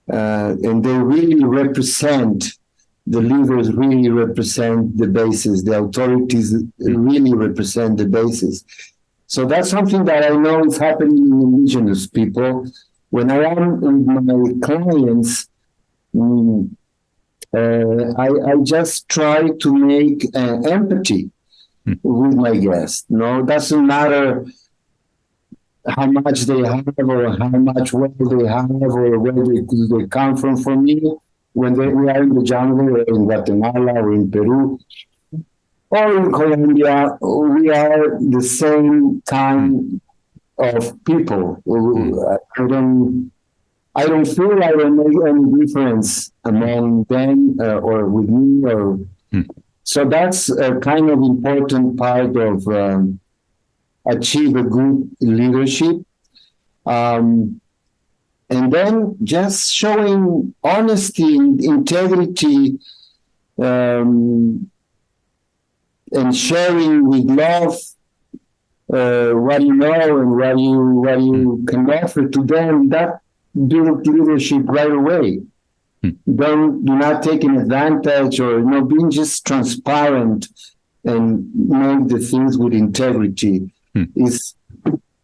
they really represent, the leaders really represent the bases, the authorities really represent the bases. So that's something that I know is happening in indigenous people. When I am with my clients, I just try to make empathy with my guests. No, it doesn't matter how much they have or how much wealth they have or where they come from. For me, when we are in the jungle or in Guatemala or in Peru or in Colombia, we are the same kind of people. I don't feel I don't make any difference among them or with me. So that's a kind of important part of achieve a good leadership. And then just showing honesty, integrity, and sharing with love what you know and what you can offer to them. That builds leadership right away. Do not take an advantage, or being just transparent and make the things with integrity. Is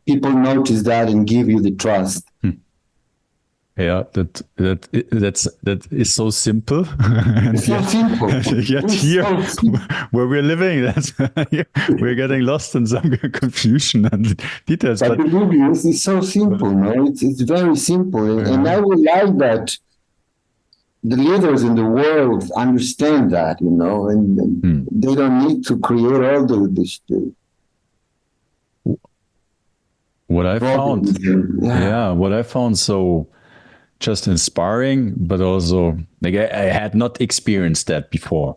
people notice that and give you the trust. Yeah, that is so simple. It's so simple. Yet here, where we're living, we're getting lost in some confusion and details. But believe me, it's so simple, no? It's very simple, and I would like that the leaders in the world understand that, and they don't need to create all this. What I found, what I found so just inspiring, but also like I had not experienced that before.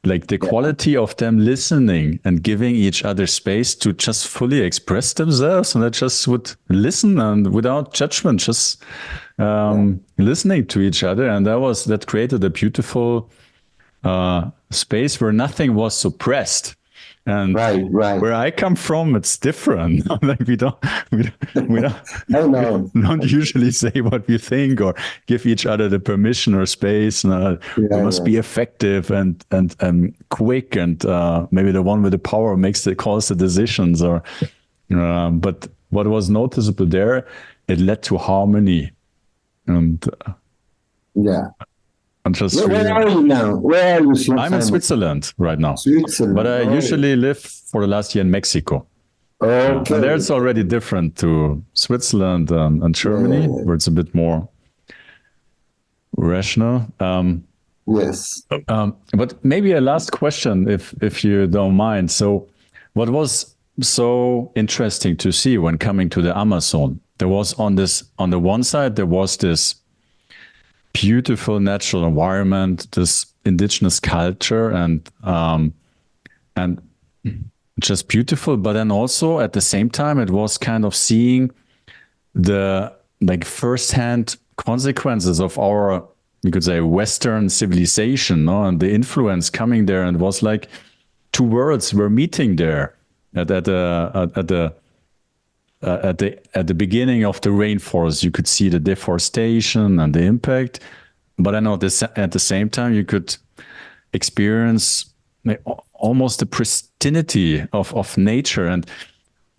Like the quality of them listening and giving each other space to just fully express themselves, and they just would listen and without judgment, just listening to each other, and that created a beautiful space where nothing was suppressed. And right. Where I come from, it's different. Like we don't usually say what we think or give each other the permission or space. We must be effective and quick, and maybe the one with the power calls the decisions. But what was noticeable there, it led to harmony, and where are you now? Where are you? I'm in Switzerland right now. But I usually live for the last year in Mexico. Okay. And there it's already different to Switzerland and Germany, where it's a bit more rational. Yes. But maybe a last question, if you don't mind. So what was so interesting to see when coming to the Amazon? there was on the one side, there was this beautiful natural environment, this indigenous culture, and just beautiful. But then also at the same time, it was kind of seeing the like firsthand consequences of our, you could say, Western civilization, no? And the influence coming there, and it was like two worlds were meeting there at the beginning of the rainforest. You could see the deforestation and the impact, but I know this at the same time you could experience almost the pristinity of nature.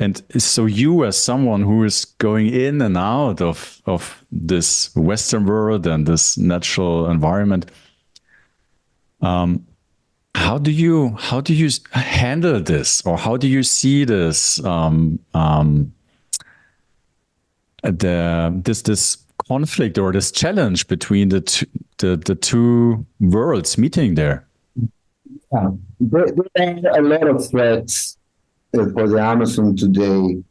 And so you, as someone who is going in and out of this Western world and this natural environment, how do you handle this, or how do you see this this conflict or this challenge between the two worlds meeting there? Yeah. There are a lot of threats for the Amazon today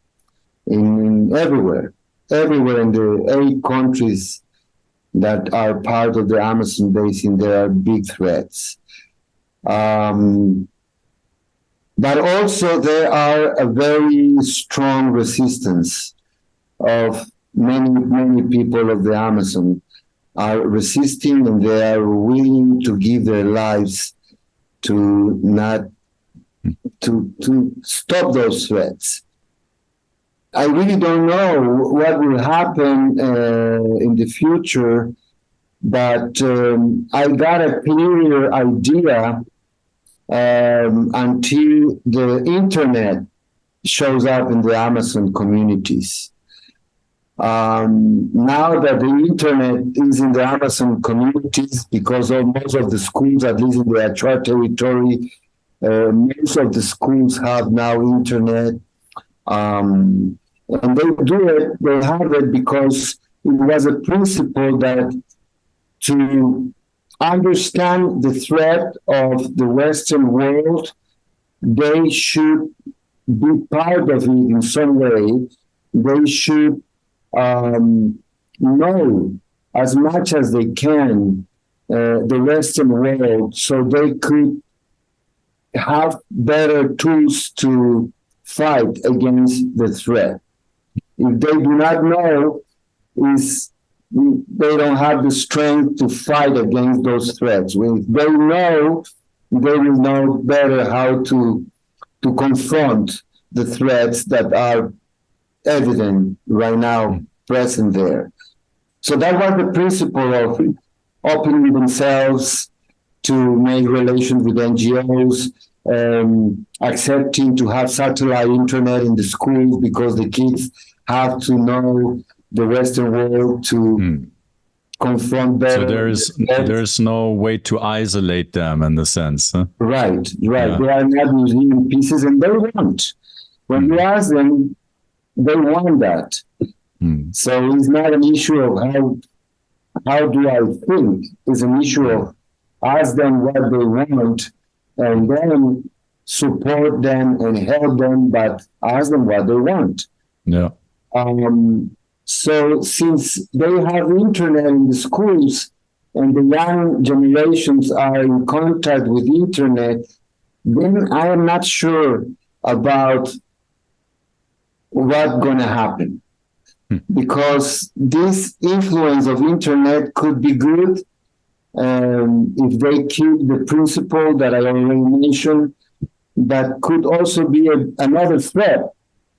in everywhere in the 8 countries that are part of the Amazon basin. There are big threats. But also there are a very strong resistance of many people of the Amazon are resisting, and they are willing to give their lives to stop those threats. I really don't know what will happen in the future, but I got a clear idea until the internet shows up in the Amazon communities. Now that the internet is in the Amazon communities, because of most of the schools, at least in the Achuar territory, most of the schools have now internet. And they have it because it was a principle that to understand the threat of the Western world, they should be part of it in some way. They should know as much as they can the Western world, so they could have better tools to fight against the threat. If they do not know, they don't have the strength to fight against those threats. If they know, they will know better how to confront the threats that are evident right now, present there. So that was the principle of opening themselves to make relations with NGOs, accepting to have satellite internet in the schools because the kids have to know the Western world to confront better. So there's no way to isolate them in the sense. Huh? Right. Yeah. They are not museum pieces, and they want. When you ask them, they want that. So it's not an issue of how do I think. It's an issue of ask them what they want, and then support them and help them, but ask them what they want. Yeah. So since they have internet in the schools and the young generations are in contact with internet, then I am not sure about what's going to happen. Because this influence of internet could be good if they keep the principle that I already mentioned, but could also be another threat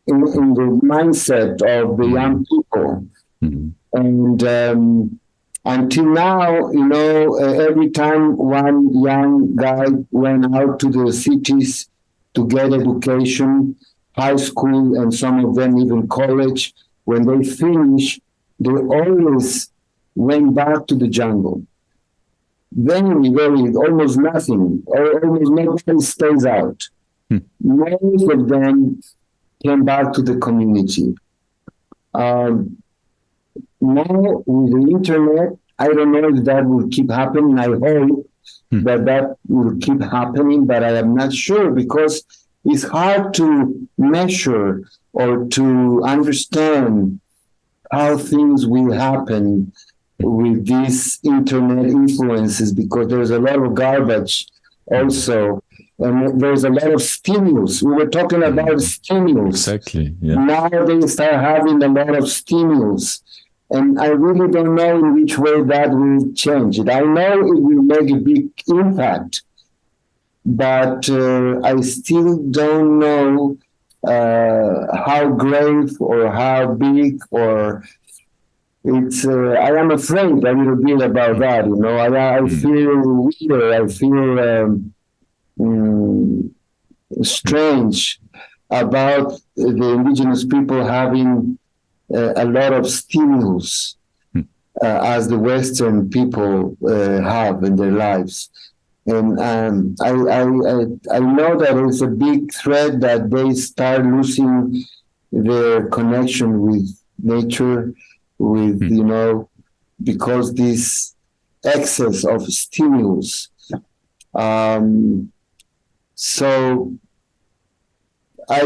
in the mindset of the young people. And until now, every time one young guy went out to the cities to get education, high school, and some of them even college, when they finish, they always went back to the jungle. Very, almost nothing, or almost nobody stays out. Most of them came back to the community. Now, with the internet, I don't know if that will keep happening. I hope that will keep happening, but I am not sure, because it's hard to measure or to understand how things will happen with these internet influences, because there's a lot of garbage also, and there's a lot of stimulus. We were talking about stimulus. Exactly. Yeah. Now they start having a lot of stimulus, and I really don't know in which way that will change it. I know it will make a big impact, but I still don't know how grave or how big, or it's. I am afraid a little bit about that. You know, I feel weird. I feel strange about the indigenous people having a lot of stimulus as the Western people have in their lives. And I know that it's a big threat that they start losing their connection with nature, with, you know, because this excess of stimulus. So I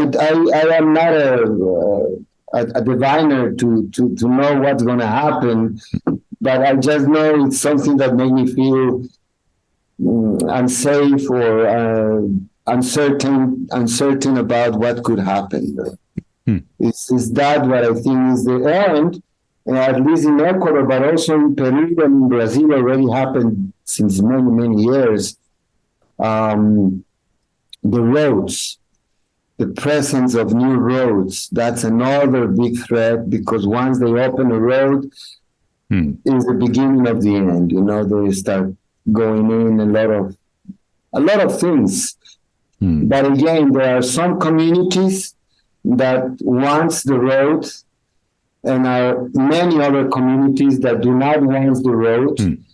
am not a diviner to know what's going to happen, but I just know it's something that made me feel unsafe or uncertain about what could happen. Is that what I think is the end? At least in Ecuador, but also in Peru and in Brazil already happened since many years. The roads, the presence of new roads, that's another big threat, because once they open a road, is the beginning of the end. You know, they start going in a lot of things. But again, there are some communities that wants the road, and are many other communities that do not want the road. And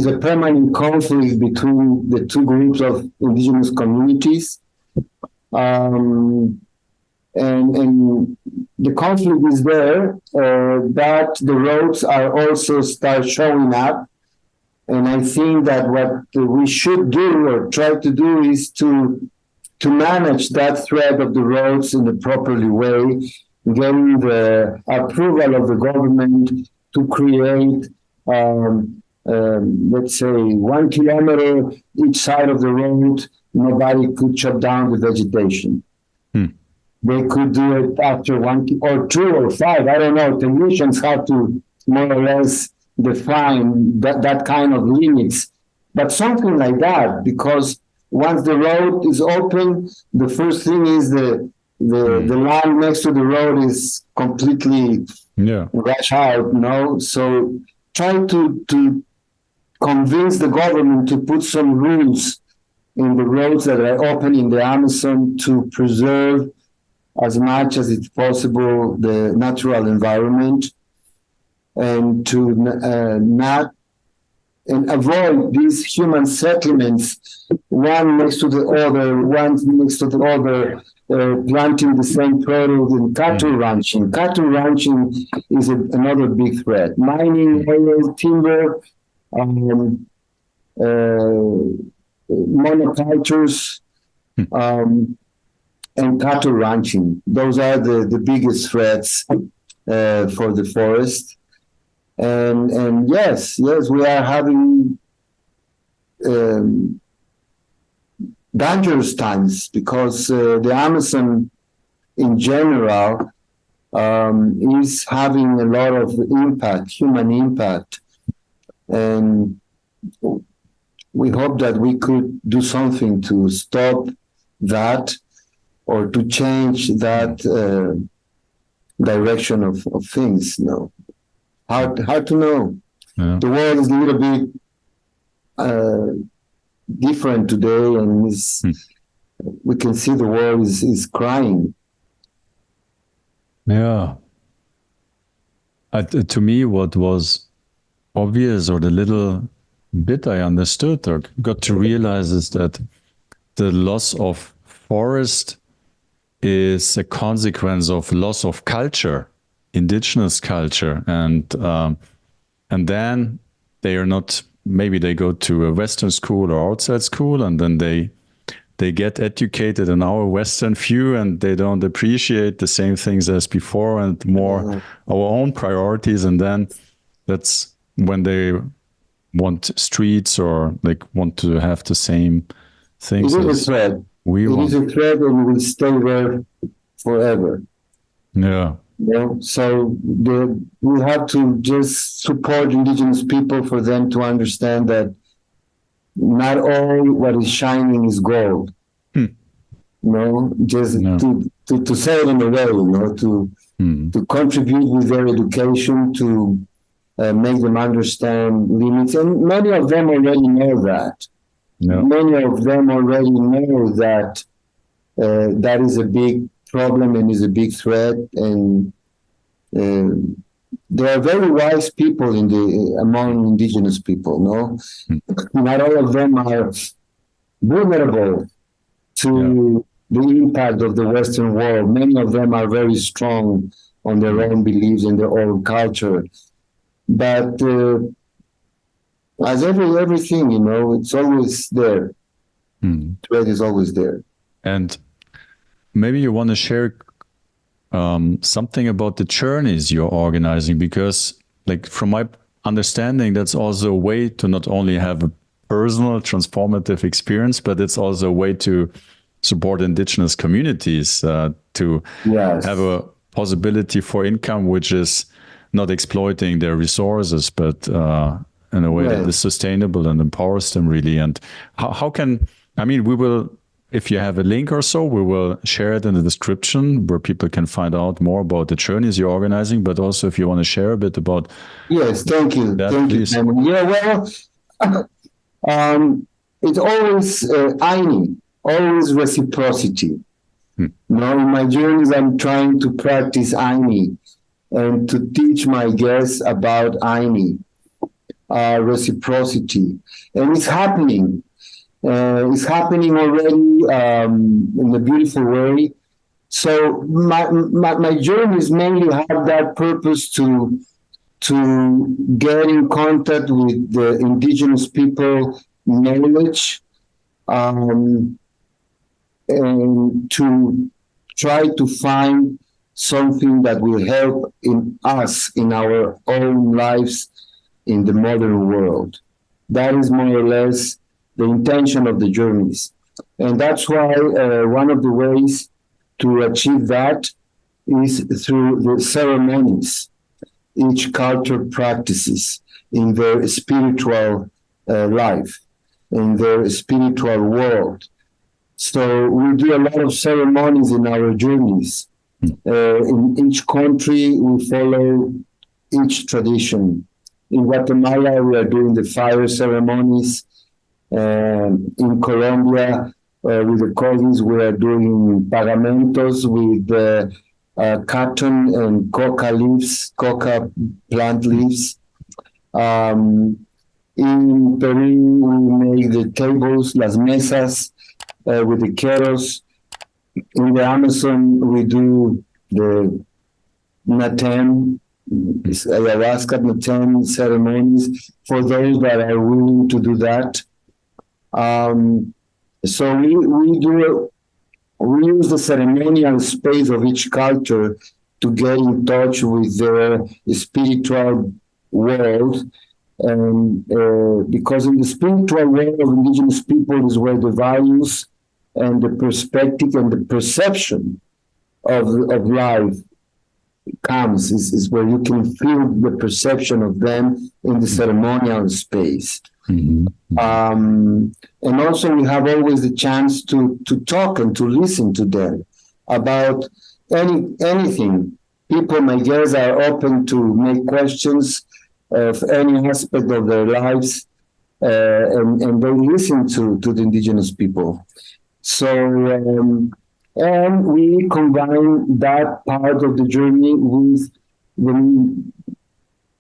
there's a permanent conflict between the two groups of indigenous communities. And the conflict is there, that the roads are also start showing up. And I think that what we should do or try to do is to manage that threat of the roads in the properly way, getting the approval of the government to create, let's say, 1 kilometer each side of the road. Nobody could chop down the vegetation. They could do it after 1 or 2 or 5. I don't know. Technicians have to more or less define that kind of limits, but something like that, because once the road is open, the first thing is the land next to the road is completely washed out. You know, so try to convince the government to put some rules in the roads that are open in the Amazon to preserve as much as it's possible the natural environment, and to not and avoid these human settlements, one next to the other, planting the same product, in cattle ranching. Cattle ranching is another big threat. Mining, oil, timber, monocultures, and cattle ranching. Those are the biggest threats for the forest. And yes, we are having dangerous times, because the Amazon in general is having a lot of impact, human impact. And we hope that we could do something to stop that, or to change that direction of things. No, hard to know. Yeah. The world is a little bit different today, and we can see the world is crying. Yeah. To me, what was obvious, or the little bit I understood or got to realize, is that the loss of forest is a consequence of loss of culture, indigenous culture, and then they are not. Maybe they go to a Western school or outside school, and then they they get educated in our Western view and they don't appreciate the same things as before and more our own priorities. And then that's when they want streets or like want to have the same things. It is a threat. It is a threat and will stay there forever. Yeah. So we have to just support indigenous people for them to understand that not all what is shining is gold. To say it in a way, to contribute with their education to make them understand limits. And many of them already know that. Many of them already know that that is a big problem and is a big threat. And there are very wise people among indigenous people. Not all of them are vulnerable to the impact of the Western world. Many of them are very strong on their own beliefs and their own culture. But as everything, it's always there. Threat is always there. And maybe you want to share something about the journeys you're organizing, because like from my understanding, that's also a way to not only have a personal transformative experience, but it's also a way to support indigenous communities to have a possibility for income, which is not exploiting their resources, but in a way that is sustainable and empowers them really. And how can, we will, if you have a link or so, we will share it in the description where people can find out more about the journeys you're organizing, but also if you want to share a bit about. Yes, thank you. Thank you, Simon. It's always always reciprocity. Now in my journeys, I'm trying to practice Aini and to teach my guests about Aini, reciprocity. And it's happening. It's happening already in a beautiful way. So my journeys mainly have that purpose to get in contact with the indigenous people knowledge, and to try to find something that will help in us in our own lives in the modern world. That is more or less the intention of the journeys. And that's why one of the ways to achieve that is through the ceremonies each culture practices in their spiritual life, in their spiritual world. So we do a lot of ceremonies in our journeys. In each country, we follow each tradition. In Guatemala, we are doing the fire ceremonies. In Colombia, with the Codis, we are doing pagamentos with cotton and coca leaves, coca plant leaves. In Peru, we make the tables, las mesas, with the keros. In the Amazon, we do the natem, ayahuasca natem ceremonies for those that are willing to do that. So we use the ceremonial space of each culture to get in touch with their spiritual world. And because in the spiritual world of indigenous people is where the values and the perspective and the perception of life comes, is where you can feel the perception of them in the ceremonial space. And also we have always the chance to talk and to listen to them about anything. People, my guests, are open to make questions of any aspect of their lives, and they listen to the indigenous people. So, and we combine that part of the journey with the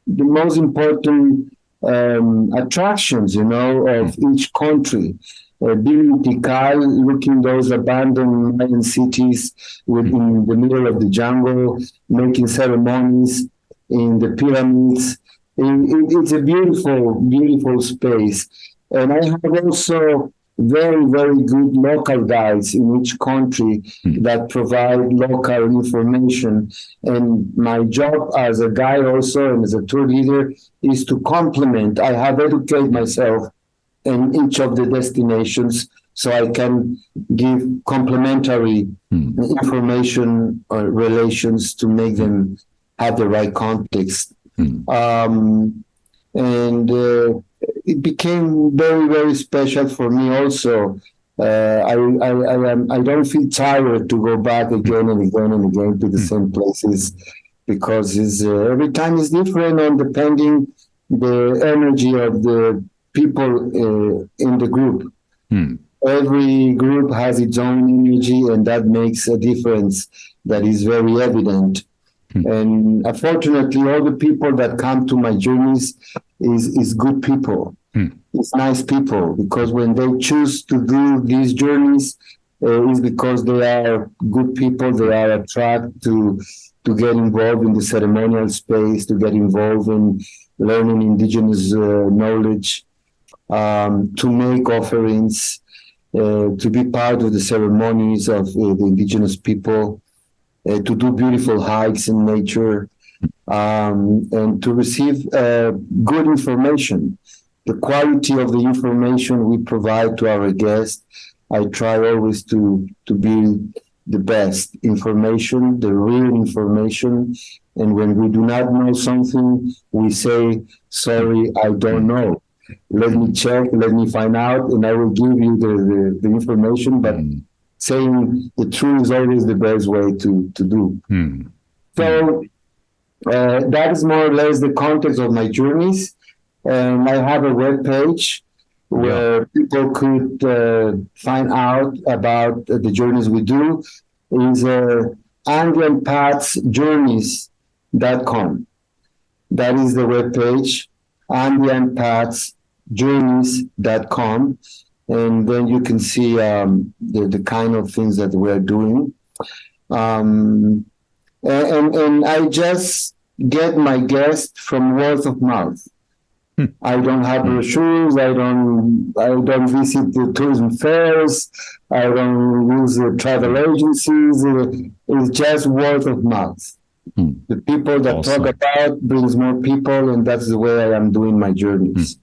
most important attractions, of each country. Being in Tikal, looking those abandoned Mayan cities in the middle of the jungle, making ceremonies in the pyramids. It's a beautiful, beautiful space. And I have also very, very good local guides in each country that provide local information. And my job as a guide also and as a tour leader is to complement. I have educated myself in each of the destinations so I can give complementary information or relations to make them have the right context. It became very, very special for me also. I don't feel tired to go back again and again and again to the same places because every time is different and depending the energy of the people in the group. Every group has its own energy and that makes a difference that is very evident. And unfortunately, all the people that come to my journeys is good people. It's nice people because when they choose to do these journeys, it's because they are good people. They are attracted to get involved in the ceremonial space, to get involved in learning indigenous knowledge, to make offerings, to be part of the ceremonies of the indigenous people. To do beautiful hikes in nature, and to receive good information. The quality of the information we provide to our guests, I try always to be the best information, the real information. And when we do not know something, we say, sorry, I don't know. Let me check, let me find out, and I will give you the information. But saying the truth is always the best way to do. So that is more or less the context of my journeys. And I have a web page where people could find out about the journeys we do. It's AndeanPathsJourneys.com. That is the web page, AndeanPathsJourneys.com. And then you can see the kind of things that we're doing. And I just get my guests from word of mouth. I don't have brochures. I don't visit the tourism fairs. I don't use travel agencies. It's just word of mouth. The people that talk about brings more people, and that's the way I am doing my journeys.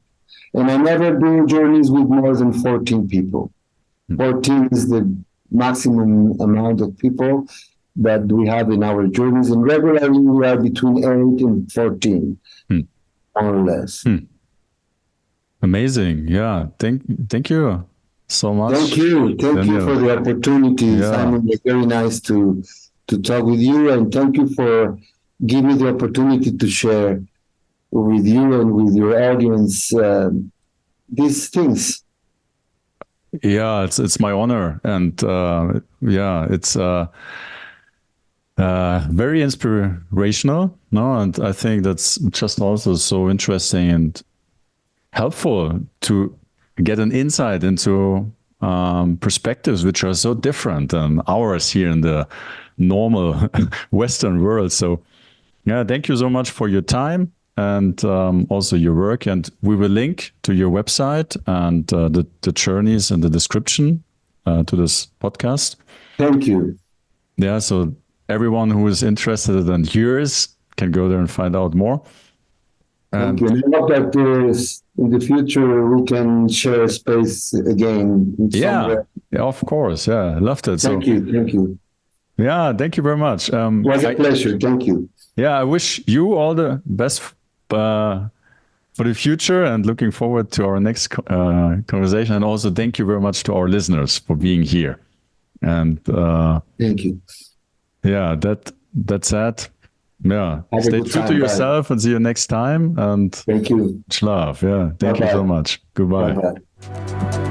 And I never do journeys with more than 14 people. 14 is the maximum amount of people that we have in our journeys. And regularly we are between 8 and 14, more or less. Amazing. Yeah. Thank you so much. Thank you. Thank you for the opportunity, Simon. It's very nice to talk with you. And thank you for giving me the opportunity to share with you and with your audience these things. Yeah, it's my honor, and it's very inspirational. No, and I think that's just also so interesting and helpful to get an insight into perspectives which are so different than ours here in the normal Western world. So, yeah, thank you so much for your time. And also your work, and we will link to your website and the journeys in the description to this podcast. Thank you. Yeah, so everyone who is interested and curious can go there and find out more. And thank you. And I hope that in the future we can share space again. Yeah, of course. Yeah, I loved it. Thank you. Thank you. Yeah, thank you very much. It was a pleasure. Thank you. Yeah, I wish you all the best for the future, and looking forward to our next conversation. And also thank you very much to our listeners for being here. And thank you. Yeah, that's it. Yeah, stay true to yourself. Bye. And see you next time. And thank you. Much love. Yeah, thank you so much. Goodbye. Bye-bye.